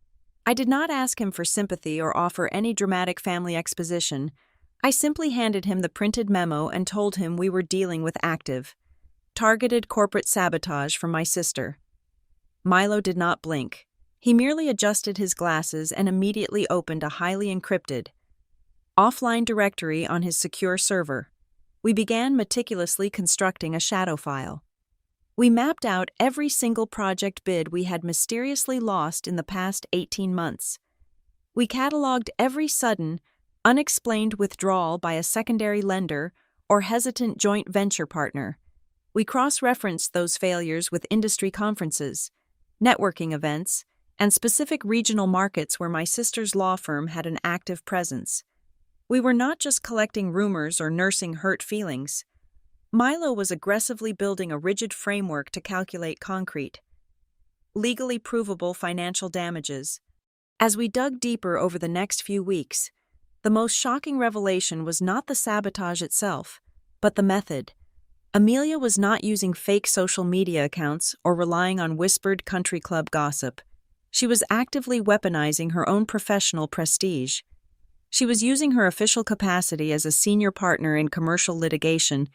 I did not ask him for sympathy or offer any dramatic family exposition. I simply handed him the printed memo and told him we were dealing with active, targeted corporate sabotage from my sister. Milo did not blink. He merely adjusted his glasses and immediately opened a highly encrypted, offline directory on his secure server. We began meticulously constructing a shadow file. We mapped out every single project bid we had mysteriously lost in the past 18 months. We cataloged every sudden, unexplained withdrawal by a secondary lender or hesitant joint venture partner. We cross-referenced those failures with industry conferences, networking events, and specific regional markets where my sister's law firm had an active presence. We were not just collecting rumors or nursing hurt feelings. Milo was aggressively building a rigid framework to calculate concrete, legally provable financial damages. As we dug deeper over the next few weeks, the most shocking revelation was not the sabotage itself, but the method. Amelia was not using fake social media accounts or relying on whispered country club gossip. She was actively weaponizing her own professional prestige. She was using her official capacity as a senior partner in commercial litigation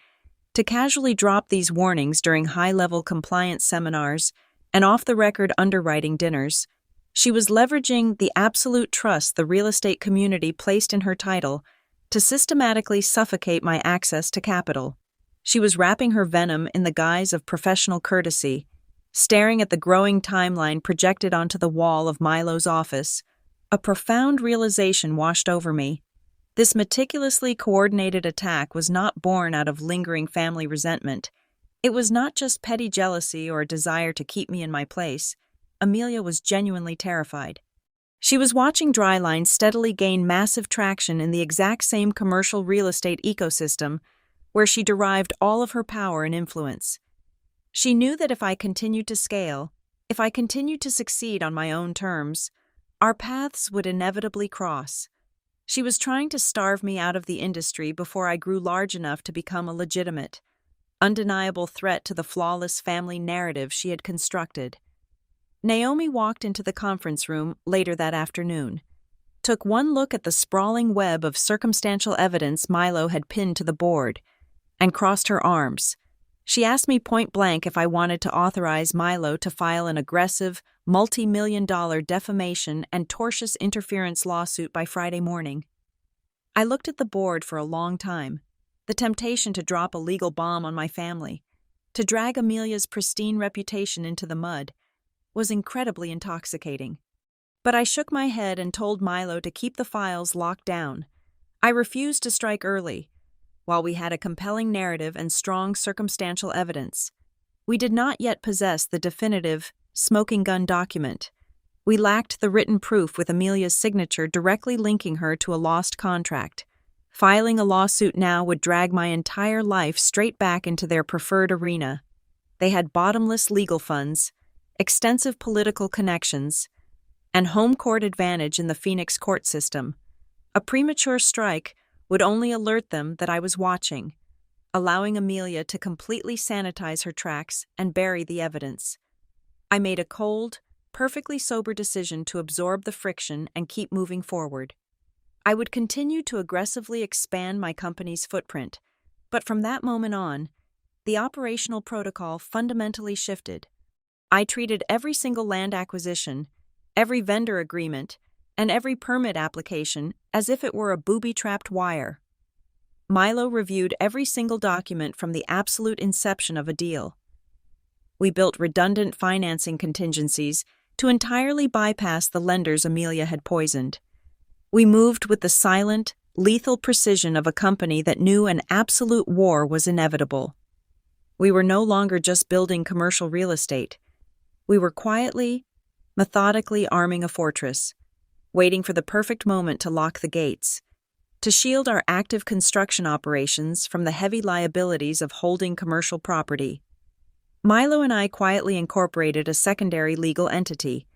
to casually drop these warnings during high-level compliance seminars and off-the-record underwriting dinners. She was leveraging the absolute trust the real estate community placed in her title to systematically suffocate my access to capital. She was wrapping her venom in the guise of professional courtesy, staring at the growing timeline projected onto the wall of Milo's office. A profound realization washed over me. This meticulously coordinated attack was not born out of lingering family resentment. It was not just petty jealousy or a desire to keep me in my place. Amelia was genuinely terrified. She was watching Dryline steadily gain massive traction in the exact same commercial real estate ecosystem where she derived all of her power and influence. She knew that if I continued to scale, if I continued to succeed on my own terms, our paths would inevitably cross. She was trying to starve me out of the industry before I grew large enough to become a legitimate, undeniable threat to the flawless family narrative she had constructed. Naomi walked into the conference room later that afternoon, took one look at the sprawling web of circumstantial evidence Milo had pinned to the board, and crossed her arms. She asked me point blank if I wanted to authorize Milo to file an aggressive, multi-million-dollar defamation and tortious interference lawsuit by Friday morning. I looked at the board for a long time. The temptation to drop a legal bomb on my family, to drag Amelia's pristine reputation into the mud, was incredibly intoxicating. But I shook my head and told Milo to keep the files locked down. I refused to strike early, while we had a compelling narrative and strong circumstantial evidence. We did not yet possess the definitive, smoking gun document. We lacked the written proof with Amelia's signature directly linking her to a lost contract. Filing a lawsuit now would drag my entire life straight back into their preferred arena. They had bottomless legal funds, extensive political connections, and home court advantage in the Phoenix court system. A premature strike would only alert them that I was watching, allowing Amelia to completely sanitize her tracks and bury the evidence. I made a cold, perfectly sober decision to absorb the friction and keep moving forward. I would continue to aggressively expand my company's footprint, but from that moment on, the operational protocol fundamentally shifted. I treated every single land acquisition, every vendor agreement, and every permit application as if it were a booby-trapped wire. Milo reviewed every single document from the absolute inception of a deal. We built redundant financing contingencies to entirely bypass the lenders Amelia had poisoned. We moved with the silent, lethal precision of a company that knew an absolute war was inevitable. We were no longer just building commercial real estate. We were quietly, methodically arming a fortress, waiting for the perfect moment to lock the gates, to shield our active construction operations from the heavy liabilities of holding commercial property. Milo and I quietly incorporated a secondary legal entity.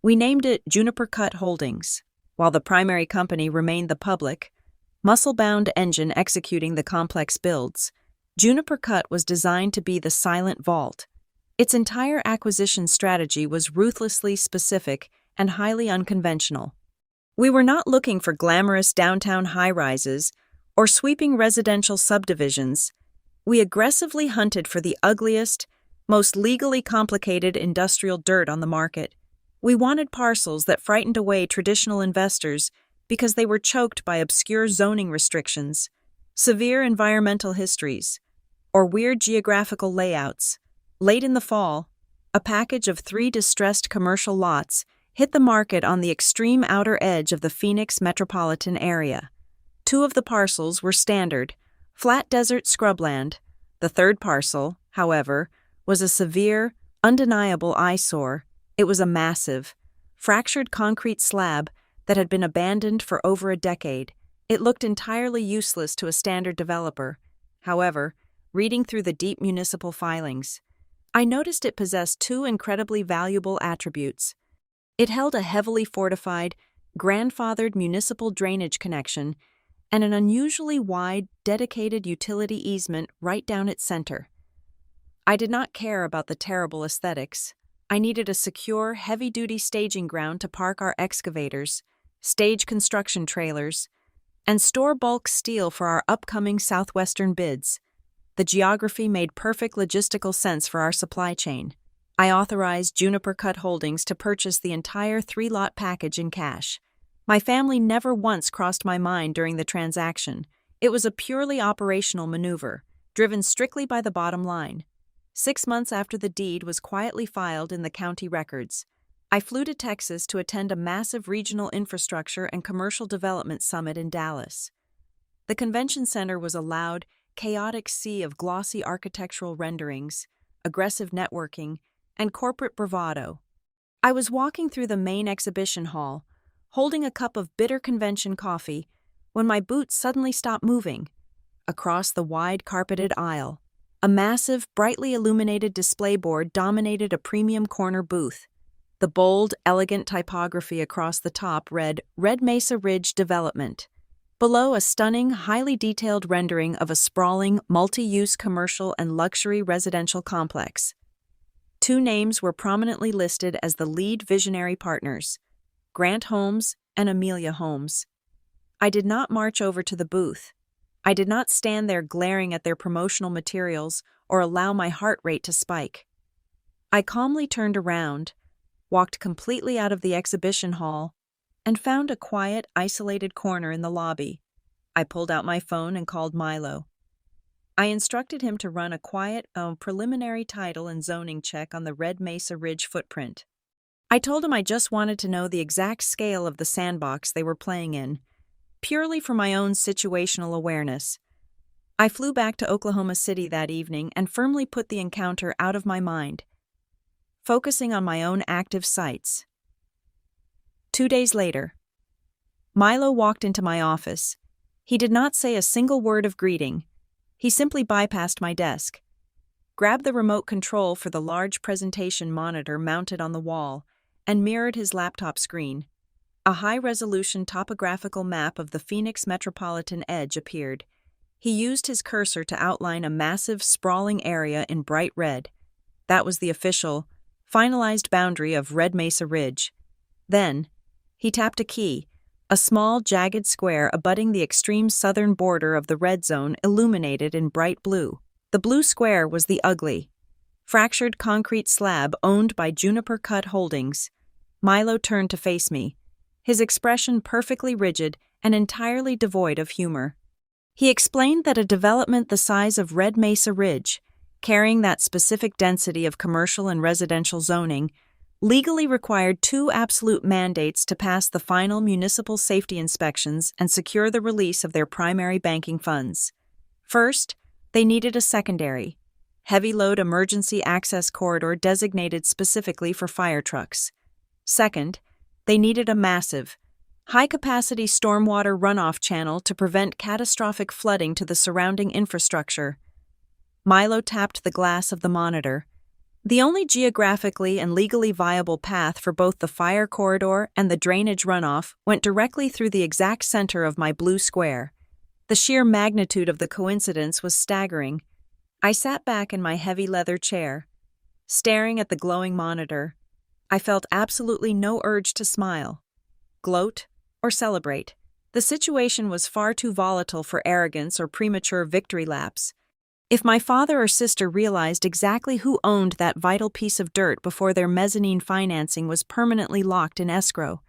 We named it Juniper Cut Holdings. While the primary company remained the public, muscle-bound engine executing the complex builds, Juniper Cut was designed to be the silent vault. Its entire acquisition strategy was ruthlessly specific and highly unconventional. We were not looking for glamorous downtown high-rises or sweeping residential subdivisions. We aggressively hunted for the ugliest, most legally complicated industrial dirt on the market. We wanted parcels that frightened away traditional investors because they were choked by obscure zoning restrictions, severe environmental histories, or weird geographical layouts. Late in the fall, a package of 3 distressed commercial lots hit the market on the extreme outer edge of the Phoenix metropolitan area. 2 of the parcels were standard, flat desert scrubland. The third parcel, however, was a severe, undeniable eyesore. It was a massive, fractured concrete slab that had been abandoned for over a decade. It looked entirely useless to a standard developer. However, reading through the deep municipal filings, I noticed it possessed 2 incredibly valuable attributes. It held a heavily fortified, grandfathered municipal drainage connection and an unusually wide, dedicated utility easement right down its center. I did not care about the terrible aesthetics. I needed a secure, heavy-duty staging ground to park our excavators, stage construction trailers, and store bulk steel for our upcoming southwestern bids. The geography made perfect logistical sense for our supply chain. I authorized Juniper Cut Holdings to purchase the entire 3-lot package in cash. My family never once crossed my mind during the transaction. It was a purely operational maneuver, driven strictly by the bottom line. 6 months after the deed was quietly filed in the county records, I flew to Texas to attend a massive regional infrastructure and commercial development summit in Dallas. The convention center was a loud, chaotic sea of glossy architectural renderings, aggressive networking, and corporate bravado. I was walking through the main exhibition hall, holding a cup of bitter convention coffee, when my boots suddenly stopped moving. Across the wide carpeted aisle, a massive, brightly illuminated display board dominated a premium corner booth. The bold, elegant typography across the top read Red Mesa Ridge Development. Below, a stunning, highly detailed rendering of a sprawling, multi-use commercial and luxury residential complex. 2 names were prominently listed as the lead visionary partners: Grant Holmes and Amelia Holmes. I did not march over to the booth. I did not stand there glaring at their promotional materials or allow my heart rate to spike. I calmly turned around, walked completely out of the exhibition hall, and found a quiet, isolated corner in the lobby. I pulled out my phone and called Milo. I instructed him to run a quiet, preliminary title and zoning check on the Red Mesa Ridge footprint. I told him I just wanted to know the exact scale of the sandbox they were playing in, purely for my own situational awareness. I flew back to Oklahoma City that evening and firmly put the encounter out of my mind, focusing on my own active sites. 2 days later, Milo walked into my office. He did not say a single word of greeting. He simply bypassed my desk, grabbed the remote control for the large presentation monitor mounted on the wall, and mirrored his laptop screen. A high-resolution topographical map of the Phoenix metropolitan edge appeared. He used his cursor to outline a massive, sprawling area in bright red. That was the official, finalized boundary of Red Mesa Ridge. Then, he tapped a key. A small, jagged square abutting the extreme southern border of the red zone illuminated in bright blue. The blue square was the ugly, fractured concrete slab owned by Juniper Cut Holdings. Milo turned to face me, his expression perfectly rigid and entirely devoid of humor. He explained that a development the size of Red Mesa Ridge, carrying that specific density of commercial and residential zoning, legally required 2 absolute mandates to pass the final municipal safety inspections and secure the release of their primary banking funds. First, they needed a secondary, heavy-load emergency access corridor designated specifically for fire trucks. Second, they needed a massive, high-capacity stormwater runoff channel to prevent catastrophic flooding to the surrounding infrastructure. Milo tapped the glass of the monitor. The only geographically and legally viable path for both the fire corridor and the drainage runoff went directly through the exact center of my blue square. The sheer magnitude of the coincidence was staggering. I sat back in my heavy leather chair, staring at the glowing monitor. I felt absolutely no urge to smile, gloat, or celebrate. The situation was far too volatile for arrogance or premature victory laps. If my father or sister realized exactly who owned that vital piece of dirt before their mezzanine financing was permanently locked in escrow,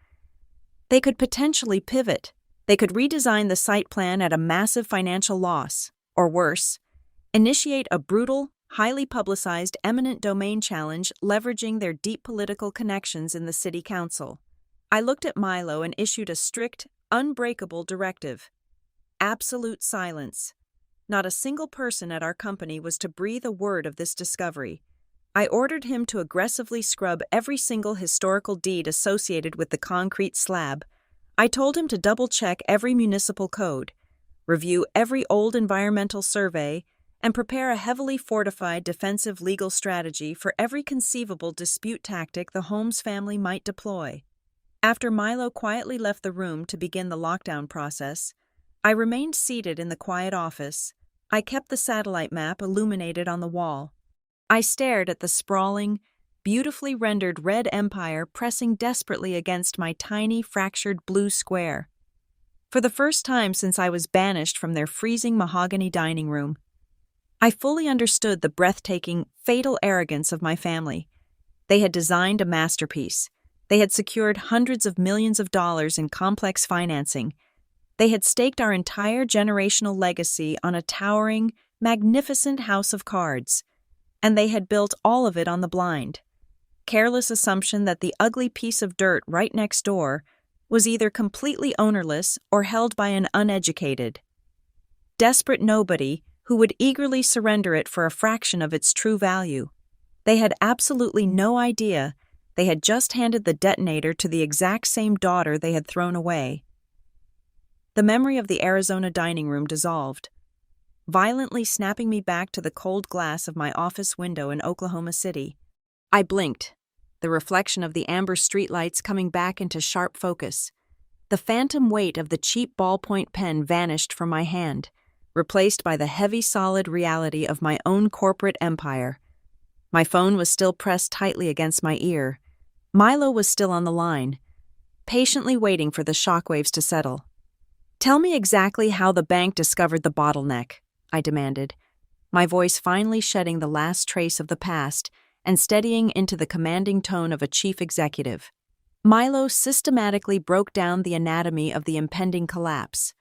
they could potentially pivot. They could redesign the site plan at a massive financial loss, or worse, initiate a brutal, highly publicized eminent domain challenge leveraging their deep political connections in the city council. I looked at Milo and issued a strict, unbreakable directive. Absolute silence. Not a single person at our company was to breathe a word of this discovery. I ordered him to aggressively scrub every single historical deed associated with the concrete slab. I told him to double-check every municipal code, review every old environmental survey, and prepare a heavily fortified defensive legal strategy for every conceivable dispute tactic the Holmes family might deploy. After Milo quietly left the room to begin the lockdown process, I remained seated in the quiet office. I kept the satellite map illuminated on the wall. I stared at the sprawling, beautifully rendered red empire pressing desperately against my tiny, fractured blue square. For the first time since I was banished from their freezing mahogany dining room, I fully understood the breathtaking, fatal arrogance of my family. They had designed a masterpiece. They had secured hundreds of millions of dollars in complex financing. They had staked our entire generational legacy on a towering, magnificent house of cards, and they had built all of it on the blind, careless assumption that the ugly piece of dirt right next door was either completely ownerless or held by an uneducated, desperate nobody who would eagerly surrender it for a fraction of its true value. They had absolutely no idea they had just handed the detonator to the exact same daughter they had thrown away. The memory of the Arizona dining room dissolved, violently snapping me back to the cold glass of my office window in Oklahoma City. I blinked, the reflection of the amber streetlights coming back into sharp focus. The phantom weight of the cheap ballpoint pen vanished from my hand, replaced by the heavy solid reality of my own corporate empire. My phone was still pressed tightly against my ear. Milo was still on the line. patiently waiting for the shockwaves to settle. "Tell me exactly how the bank discovered the bottleneck," I demanded, my voice finally shedding the last trace of the past and steadying into the commanding tone of a chief executive. Milo systematically broke down the anatomy of the impending collapse.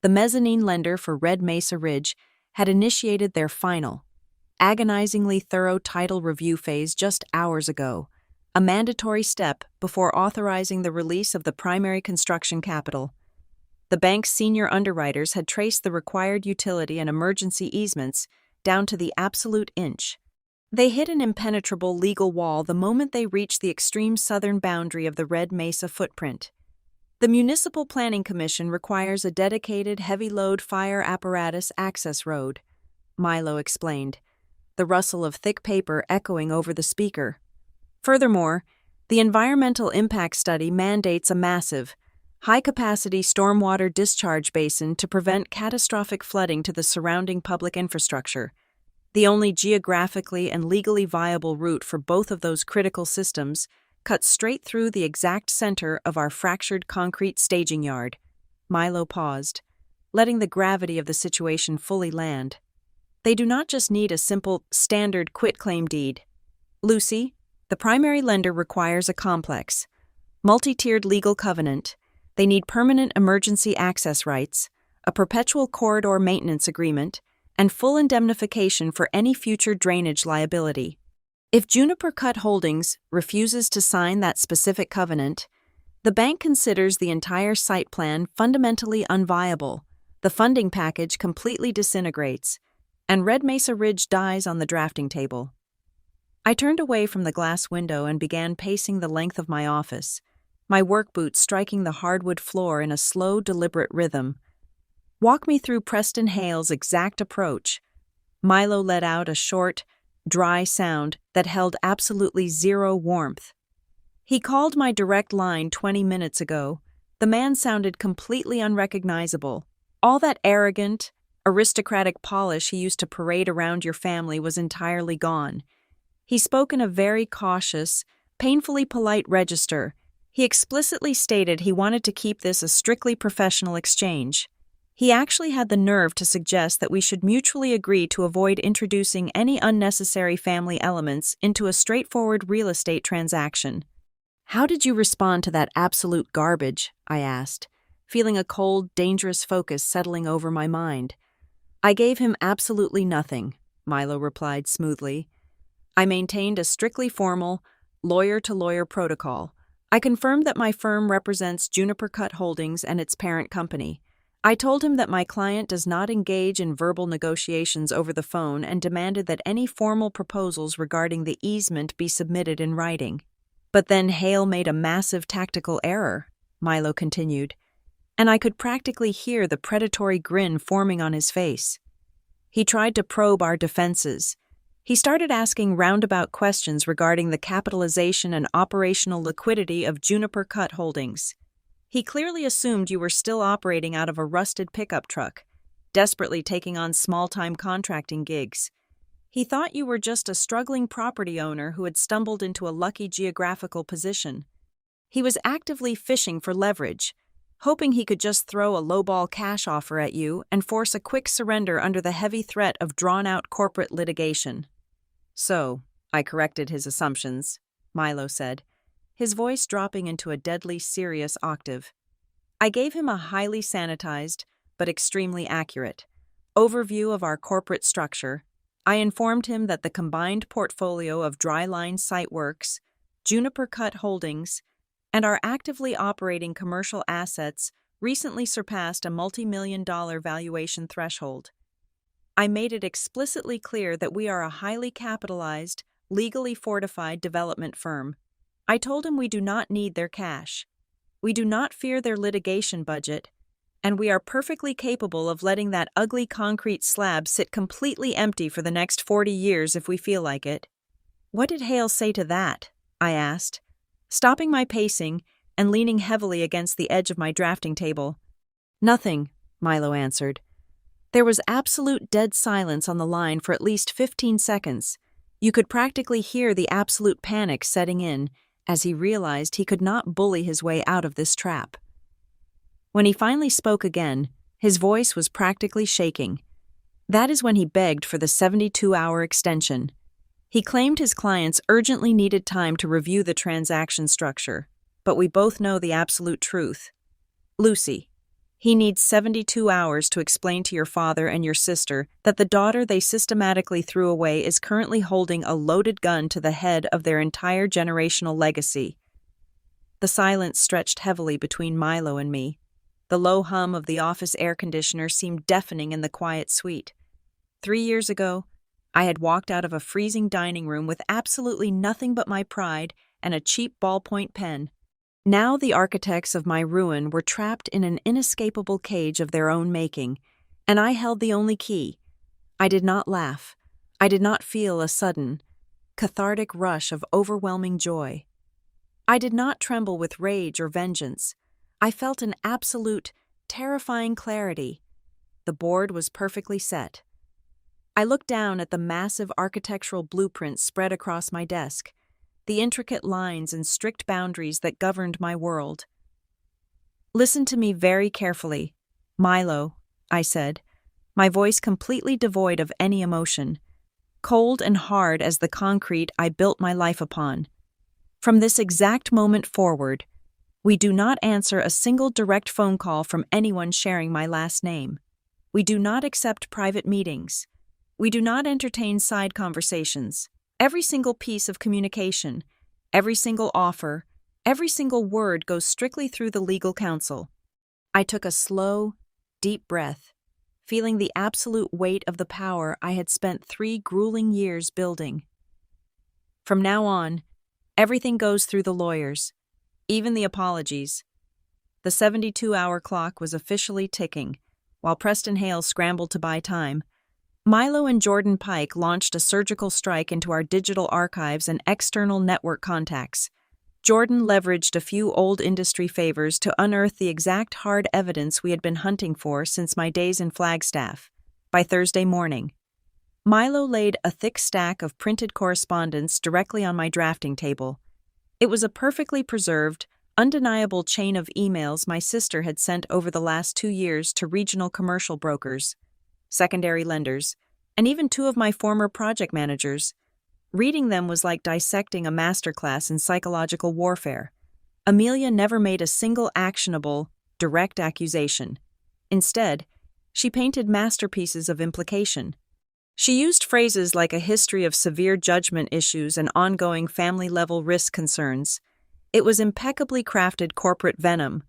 The mezzanine lender for Red Mesa Ridge had initiated their final, agonizingly thorough title review phase just hours ago, a mandatory step before authorizing the release of the primary construction capital. The bank's senior underwriters had traced the required utility and emergency easements down to the absolute inch. They hit an impenetrable legal wall the moment they reached the extreme southern boundary of the Red Mesa footprint. The Municipal Planning Commission requires a dedicated heavy-load fire apparatus access road, Milo explained, the rustle of thick paper echoing over the speaker. Furthermore, the environmental impact study mandates a massive, high-capacity stormwater discharge basin to prevent catastrophic flooding to the surrounding public infrastructure, the only geographically and legally viable route for both of those critical systems, cuts straight through the exact center of our fractured concrete staging yard. Milo paused, letting the gravity of the situation fully land. They do not just need a simple, standard quitclaim deed. Lucy, the primary lender requires a complex, multi-tiered legal covenant. They need permanent emergency access rights, a perpetual corridor maintenance agreement, and full indemnification for any future drainage liability. If Juniper Cut Holdings refuses to sign that specific covenant, the bank considers the entire site plan fundamentally unviable, the funding package completely disintegrates, and Red Mesa Ridge dies on the drafting table. I turned away from the glass window and began pacing the length of my office, my work boots striking the hardwood floor in a slow, deliberate rhythm. "Walk me through Preston Hale's exact approach." Milo let out a short, dry sound that held absolutely zero warmth. "He called my direct line 20 minutes ago. The man sounded completely unrecognizable. All that arrogant, aristocratic polish he used to parade around your family was entirely gone. He spoke in a very cautious, painfully polite register. He explicitly stated he wanted to keep this a strictly professional exchange. He actually had the nerve to suggest that we should mutually agree to avoid introducing any unnecessary family elements into a straightforward real estate transaction." "How did you respond to that absolute garbage?" I asked, feeling a cold, dangerous focus settling over my mind. "I gave him absolutely nothing," Milo replied smoothly. "I maintained a strictly formal, lawyer-to-lawyer protocol. I confirmed that my firm represents Juniper Cut Holdings and its parent company. I told him that my client does not engage in verbal negotiations over the phone and demanded that any formal proposals regarding the easement be submitted in writing. But then Hale made a massive tactical error," Milo continued, and I could practically hear the predatory grin forming on his face. "He tried to probe our defenses. He started asking roundabout questions regarding the capitalization and operational liquidity of Juniper Cut Holdings. He clearly assumed you were still operating out of a rusted pickup truck, desperately taking on small-time contracting gigs. He thought you were just a struggling property owner who had stumbled into a lucky geographical position. He was actively fishing for leverage, hoping he could just throw a lowball cash offer at you and force a quick surrender under the heavy threat of drawn-out corporate litigation." "So," I corrected his assumptions, Milo said, his voice dropping into a deadly serious octave. I gave him a highly sanitized, but extremely accurate, overview of our corporate structure. I informed him that the combined portfolio of Dryline Site Works, Juniper Cut Holdings, and our actively operating commercial assets recently surpassed a multi-million-dollar valuation threshold. I made it explicitly clear that we are a highly capitalized, legally fortified development firm. I told him we do not need their cash. We do not fear their litigation budget, and we are perfectly capable of letting that ugly concrete slab sit completely empty for the next 40 years if we feel like it. "What did Hale say to that?" I asked, stopping my pacing and leaning heavily against the edge of my drafting table. "Nothing," Milo answered. There was absolute dead silence on the line for at least 15 seconds. You could practically hear the absolute panic setting in, as he realized he could not bully his way out of this trap. When he finally spoke again, his voice was practically shaking. That is when he begged for the 72-hour extension. He claimed his clients urgently needed time to review the transaction structure, but we both know the absolute truth. Lucy, he needs 72 hours to explain to your father and your sister that the daughter they systematically threw away is currently holding a loaded gun to the head of their entire generational legacy. The silence stretched heavily between Milo and me. The low hum of the office air conditioner seemed deafening in the quiet suite. 3 years ago, I had walked out of a freezing dining room with absolutely nothing but my pride and a cheap ballpoint pen. Now the architects of my ruin were trapped in an inescapable cage of their own making, and I held the only key. I did not laugh. I did not feel a sudden, cathartic rush of overwhelming joy. I did not tremble with rage or vengeance. I felt an absolute, terrifying clarity. The board was perfectly set. I looked down at the massive architectural blueprints spread across my desk, the intricate lines and strict boundaries that governed my world. Listen to me very carefully, Milo, I said, my voice completely devoid of any emotion, cold and hard as the concrete I built my life upon. From this exact moment forward, we do not answer a single direct phone call from anyone sharing my last name. We do not accept private meetings. We do not entertain side conversations. Every single piece of communication, every single offer, every single word goes strictly through the legal counsel. I took a slow, deep breath, feeling the absolute weight of the power I had spent 3 grueling years building. From now on, everything goes through the lawyers, even the apologies. The 72-hour clock was officially ticking, while Preston Hale scrambled to buy time. Milo and Jordan Pike launched a surgical strike into our digital archives and external network contacts. Jordan leveraged a few old industry favors to unearth the exact hard evidence we had been hunting for since my days in Flagstaff. By Thursday morning, Milo laid a thick stack of printed correspondence directly on my drafting table. It was a perfectly preserved, undeniable chain of emails my sister had sent over the last 2 years to regional commercial brokers, secondary lenders, and even 2 of my former project managers. Reading them was like dissecting a masterclass in psychological warfare. Amelia never made a single actionable, direct accusation. Instead, she painted masterpieces of implication. She used phrases like a history of severe judgment issues and ongoing family-level risk concerns. It was impeccably crafted corporate venom,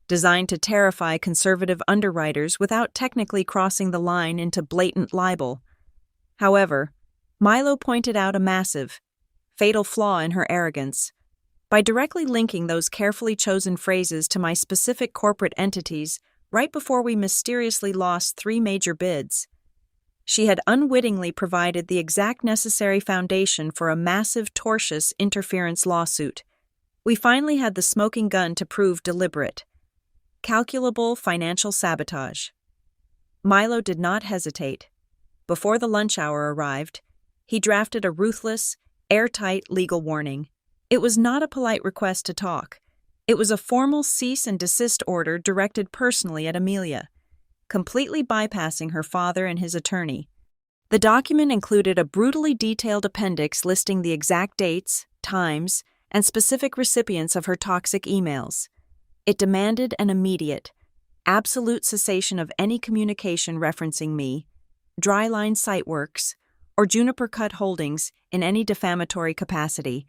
designed to terrify conservative underwriters without technically crossing the line into blatant libel. However, Milo pointed out a massive, fatal flaw in her arrogance. By directly linking those carefully chosen phrases to my specific corporate entities right before we mysteriously lost 3 major bids, she had unwittingly provided the exact necessary foundation for a massive tortious interference lawsuit. We finally had the smoking gun to prove deliberate, calculable financial sabotage. Milo did not hesitate. Before the lunch hour arrived, he drafted a ruthless, airtight legal warning. It was not a polite request to talk. It was a formal cease and desist order directed personally at Amelia, completely bypassing her father and his attorney. The document included a brutally detailed appendix listing the exact dates, times, and specific recipients of her toxic emails. It demanded an immediate, absolute cessation of any communication referencing me, Dryline Siteworks, or Juniper Cut Holdings in any defamatory capacity.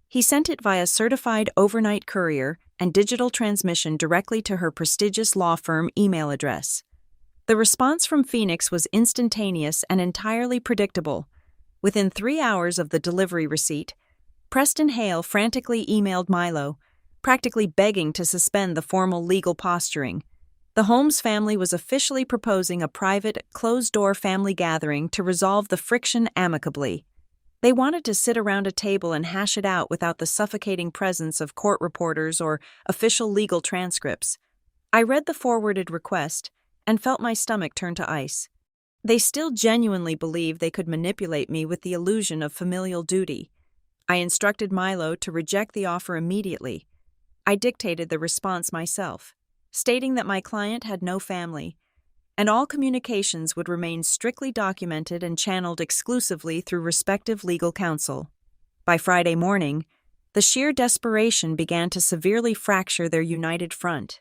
He sent it via certified overnight courier and digital transmission directly to her prestigious law firm email address. The response from Phoenix was instantaneous and entirely predictable. Within 3 hours of the delivery receipt, Preston Hale frantically emailed Milo, practically begging to suspend the formal legal posturing. The Holmes family was officially proposing a private, closed-door family gathering to resolve the friction amicably. They wanted to sit around a table and hash it out without the suffocating presence of court reporters or official legal transcripts. I read the forwarded request and felt my stomach turn to ice. They still genuinely believed they could manipulate me with the illusion of familial duty. I instructed Milo to reject the offer immediately. I dictated the response myself, stating that my client had no family, and all communications would remain strictly documented and channeled exclusively through respective legal counsel. By Friday morning, the sheer desperation began to severely fracture their united front.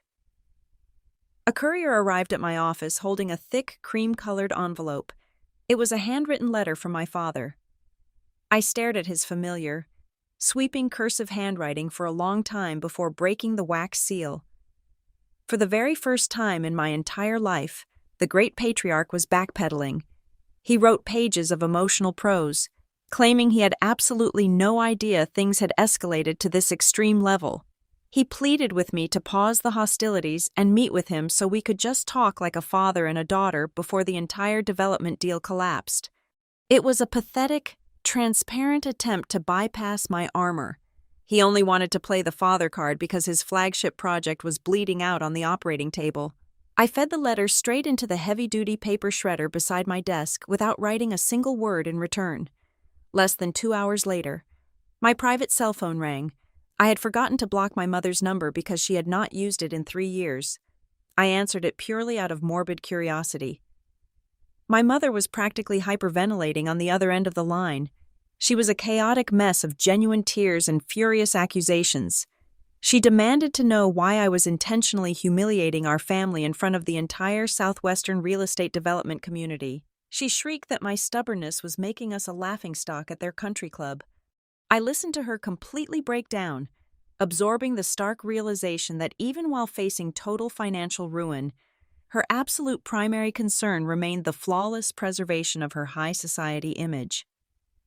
A courier arrived at my office holding a thick, cream-colored envelope. It was a handwritten letter from my father. I stared at his familiar, sweeping cursive handwriting for a long time before breaking the wax seal. For the very first time in my entire life, the great patriarch was backpedaling. He wrote pages of emotional prose, claiming he had absolutely no idea things had escalated to this extreme level. He pleaded with me to pause the hostilities and meet with him so we could just talk like a father and a daughter before the entire development deal collapsed. It was a pathetic, transparent attempt to bypass my armor. He only wanted to play the father card because his flagship project was bleeding out on the operating table. I fed the letter straight into the heavy-duty paper shredder beside my desk without writing a single word in return. Less than 2 hours later, my private cell phone rang. I had forgotten to block my mother's number because she had not used it in 3 years. I answered it purely out of morbid curiosity. My mother was practically hyperventilating on the other end of the line. She was a chaotic mess of genuine tears and furious accusations. She demanded to know why I was intentionally humiliating our family in front of the entire southwestern real estate development community. She shrieked that my stubbornness was making us a laughingstock at their country club. I listened to her completely break down, absorbing the stark realization that even while facing total financial ruin, her absolute primary concern remained the flawless preservation of her high society image.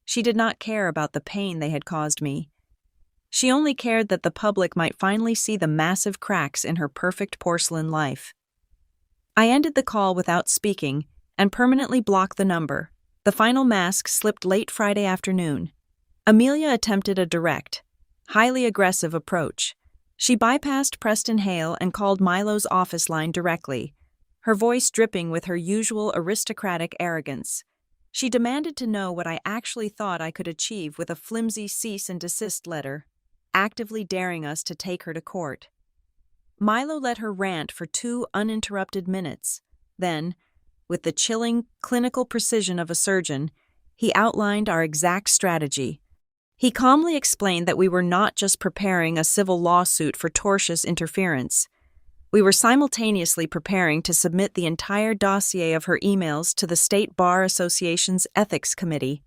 She did not care about the pain they had caused me. She only cared that the public might finally see the massive cracks in her perfect porcelain life. I ended the call without speaking and permanently blocked the number. The final mask slipped late Friday afternoon. Amelia attempted a direct, highly aggressive approach. She bypassed Preston Hale and called Milo's office line directly, her voice dripping with her usual aristocratic arrogance. She demanded to know what I actually thought I could achieve with a flimsy cease and desist letter, actively daring us to take her to court. Milo let her rant for 2 uninterrupted minutes. Then, with the chilling, clinical precision of a surgeon, he outlined our exact strategy. He calmly explained that we were not just preparing a civil lawsuit for tortious interference. We were simultaneously preparing to submit the entire dossier of her emails to the State Bar Association's Ethics Committee,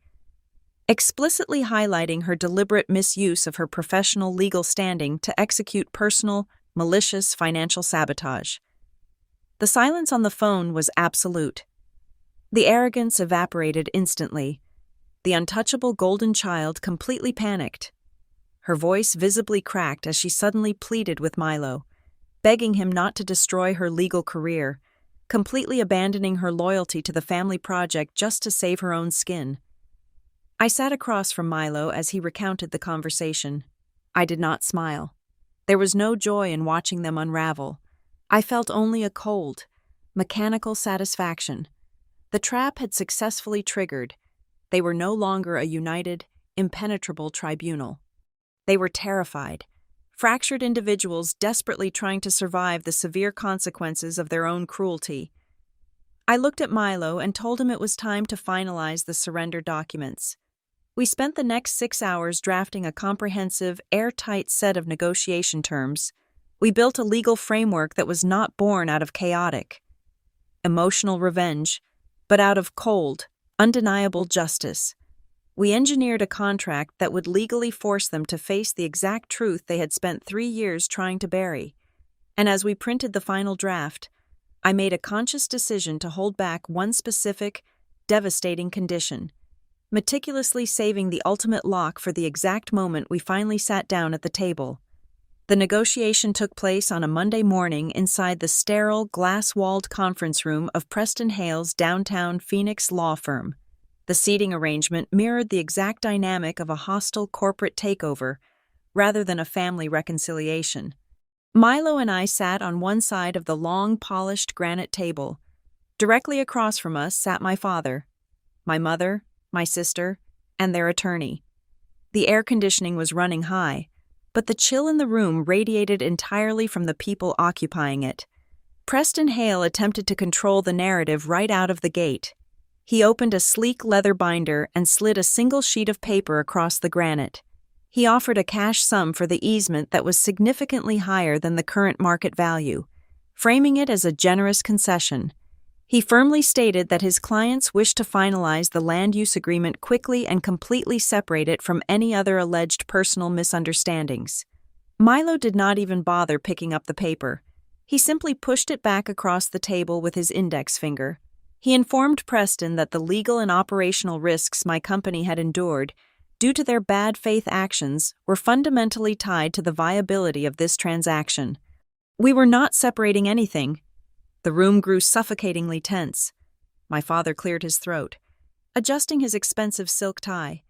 explicitly highlighting her deliberate misuse of her professional legal standing to execute personal, malicious financial sabotage. The silence on the phone was absolute. The arrogance evaporated instantly. The untouchable golden child completely panicked. Her voice visibly cracked as she suddenly pleaded with Milo, begging him not to destroy her legal career, completely abandoning her loyalty to the family project just to save her own skin. I sat across from Milo as he recounted the conversation. I did not smile. There was no joy in watching them unravel. I felt only a cold, mechanical satisfaction. The trap had successfully triggered. They were no longer a united, impenetrable tribunal. They were terrified, fractured individuals desperately trying to survive the severe consequences of their own cruelty. I looked at Milo and told him it was time to finalize the surrender documents. We spent the next 6 hours drafting a comprehensive, airtight set of negotiation terms. We built a legal framework that was not born out of chaotic, emotional revenge, but out of cold, undeniable justice. We engineered a contract that would legally force them to face the exact truth they had spent 3 years trying to bury. And as we printed the final draft, I made a conscious decision to hold back one specific, devastating condition, meticulously saving the ultimate lock for the exact moment we finally sat down at the table. The negotiation took place on a Monday morning inside the sterile, glass-walled conference room of Preston Hale's downtown Phoenix law firm. The seating arrangement mirrored the exact dynamic of a hostile corporate takeover, rather than a family reconciliation. Milo and I sat on one side of the long, polished granite table. Directly across from us sat my father, my mother, my sister, and their attorney. The air conditioning was running high, but the chill in the room radiated entirely from the people occupying it. Preston Hale attempted to control the narrative right out of the gate. He opened a sleek leather binder and slid a single sheet of paper across the granite. He offered a cash sum for the easement that was significantly higher than the current market value, framing it as a generous concession. He firmly stated that his clients wished to finalize the land use agreement quickly and completely separate it from any other alleged personal misunderstandings. Milo did not even bother picking up the paper. He simply pushed it back across the table with his index finger. He informed Preston that the legal and operational risks my company had endured due to their bad faith actions were fundamentally tied to the viability of this transaction. We were not separating anything. The room grew suffocatingly tense. My father cleared his throat, adjusting his expensive silk tie.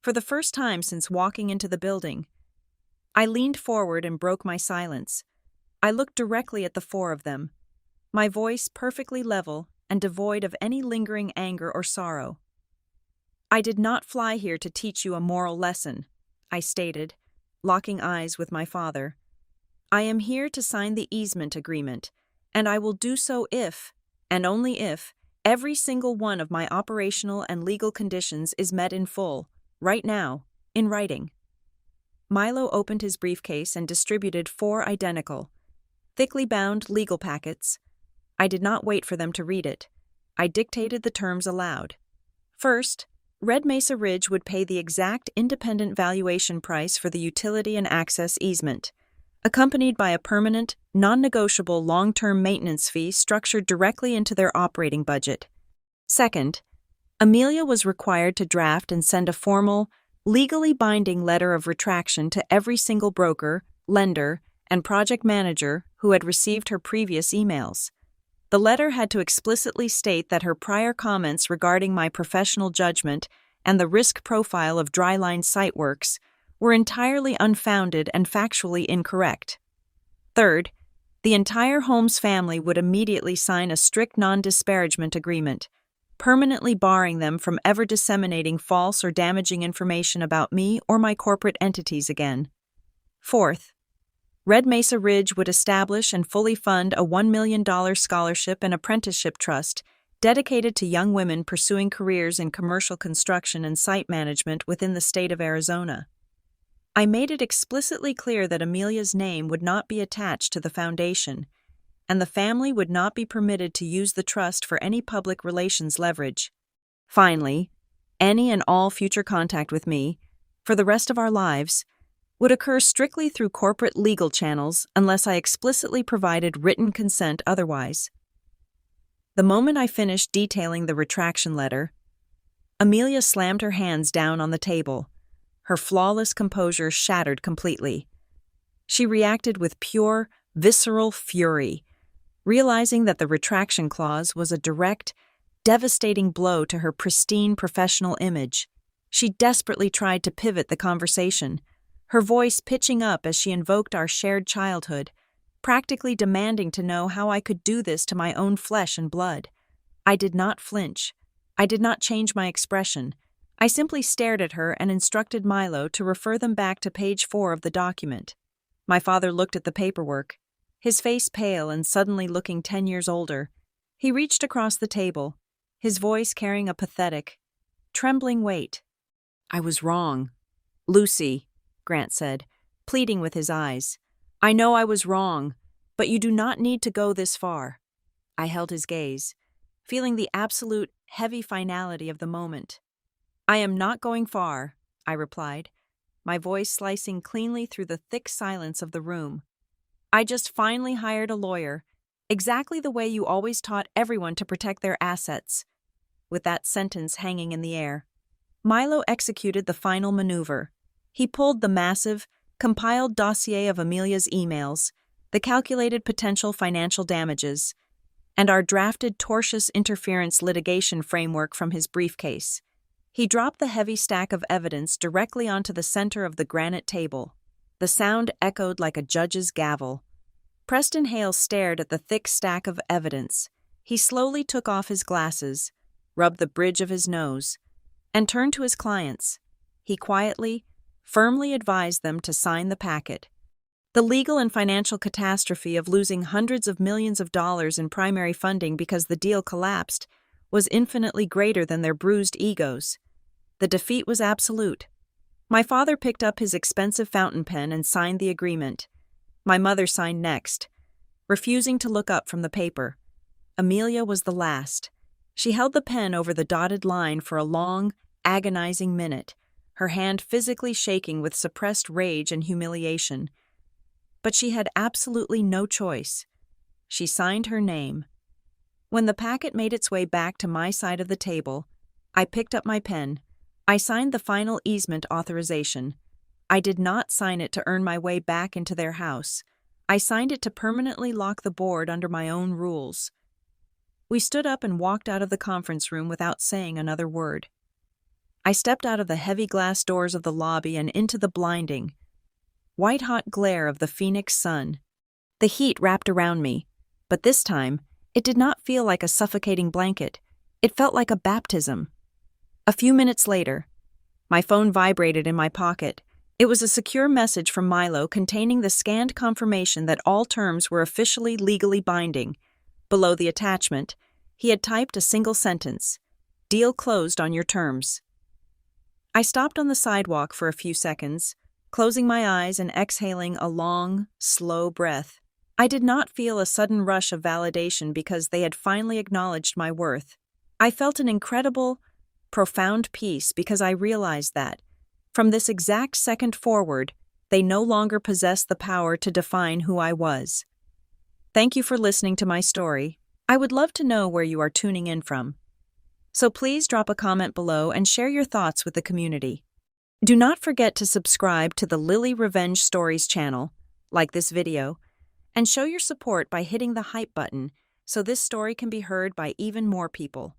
For the first time since walking into the building, I leaned forward and broke my silence. I looked directly at the four of them, my voice perfectly level and devoid of any lingering anger or sorrow. "I did not fly here to teach you a moral lesson," I stated, locking eyes with my father. "I am here to sign the easement agreement, and I will do so if, and only if, every single one of my operational and legal conditions is met in full, right now, in writing." Milo opened his briefcase and distributed 4 identical, thickly bound legal packets. I did not wait for them to read it. I dictated the terms aloud. First, Red Mesa Ridge would pay the exact independent valuation price for the utility and access easement, accompanied by a permanent, non-negotiable long-term maintenance fee structured directly into their operating budget. Second, Amelia was required to draft and send a formal, legally binding letter of retraction to every single broker, lender, and project manager who had received her previous emails. The letter had to explicitly state that her prior comments regarding my professional judgment and the risk profile of dryline site works were entirely unfounded and factually incorrect. Third, the entire Holmes family would immediately sign a strict non-disparagement agreement, permanently barring them from ever disseminating false or damaging information about me or my corporate entities again. Fourth, Red Mesa Ridge would establish and fully fund a $1 million scholarship and apprenticeship trust dedicated to young women pursuing careers in commercial construction and site management within the state of Arizona. I made it explicitly clear that Amelia's name would not be attached to the foundation, and the family would not be permitted to use the trust for any public relations leverage. Finally, any and all future contact with me, for the rest of our lives, would occur strictly through corporate legal channels unless I explicitly provided written consent otherwise. The moment I finished detailing the retraction letter, Amelia slammed her hands down on the table, her flawless composure shattered completely. She reacted with pure, visceral fury, realizing that the retraction clause was a direct, devastating blow to her pristine professional image. She desperately tried to pivot the conversation, her voice pitching up as she invoked our shared childhood, practically demanding to know how I could do this to my own flesh and blood. I did not flinch. I did not change my expression. I simply stared at her and instructed Milo to refer them back to page 4 of the document. My father looked at the paperwork, his face pale and suddenly looking 10 years older. He reached across the table, his voice carrying a pathetic, trembling weight. "I was wrong, Lucy," Grant said, pleading with his eyes. "I know I was wrong, but you do not need to go this far." I held his gaze, feeling the absolute, heavy finality of the moment. "I am not going far," I replied, my voice slicing cleanly through the thick silence of the room. "I just finally hired a lawyer, exactly the way you always taught everyone to protect their assets." With that sentence hanging in the air, Milo executed the final maneuver. He pulled the massive, compiled dossier of Amelia's emails, the calculated potential financial damages, and our drafted tortious interference litigation framework from his briefcase. He dropped the heavy stack of evidence directly onto the center of the granite table. The sound echoed like a judge's gavel. Preston Hale stared at the thick stack of evidence. He slowly took off his glasses, rubbed the bridge of his nose, and turned to his clients. He quietly, firmly advised them to sign the packet. The legal and financial catastrophe of losing hundreds of millions of dollars in primary funding because the deal collapsed was infinitely greater than their bruised egos. The defeat was absolute. My father picked up his expensive fountain pen and signed the agreement. My mother signed next, refusing to look up from the paper. Amelia was the last. She held the pen over the dotted line for a long, agonizing minute, her hand physically shaking with suppressed rage and humiliation. But she had absolutely no choice. She signed her name. When the packet made its way back to my side of the table, I picked up my pen. I signed the final easement authorization. I did not sign it to earn my way back into their house. I signed it to permanently lock the board under my own rules. We stood up and walked out of the conference room without saying another word. I stepped out of the heavy glass doors of the lobby and into the blinding, white-hot glare of the Phoenix sun. The heat wrapped around me, but this time, it did not feel like a suffocating blanket. It felt like a baptism. A few minutes later, my phone vibrated in my pocket. It was a secure message from Milo containing the scanned confirmation that all terms were officially legally binding. Below the attachment, he had typed a single sentence: "Deal closed on your terms." I stopped on the sidewalk for a few seconds, closing my eyes and exhaling a long, slow breath. I did not feel a sudden rush of validation because they had finally acknowledged my worth. I felt an incredible, profound peace because I realized that, from this exact second forward, they no longer possessed the power to define who I was. Thank you for listening to my story. I would love to know where you are tuning in from. So please drop a comment below and share your thoughts with the community. Do not forget to subscribe to the Lily Revenge Stories channel, like this video, and show your support by hitting the hype button so this story can be heard by even more people.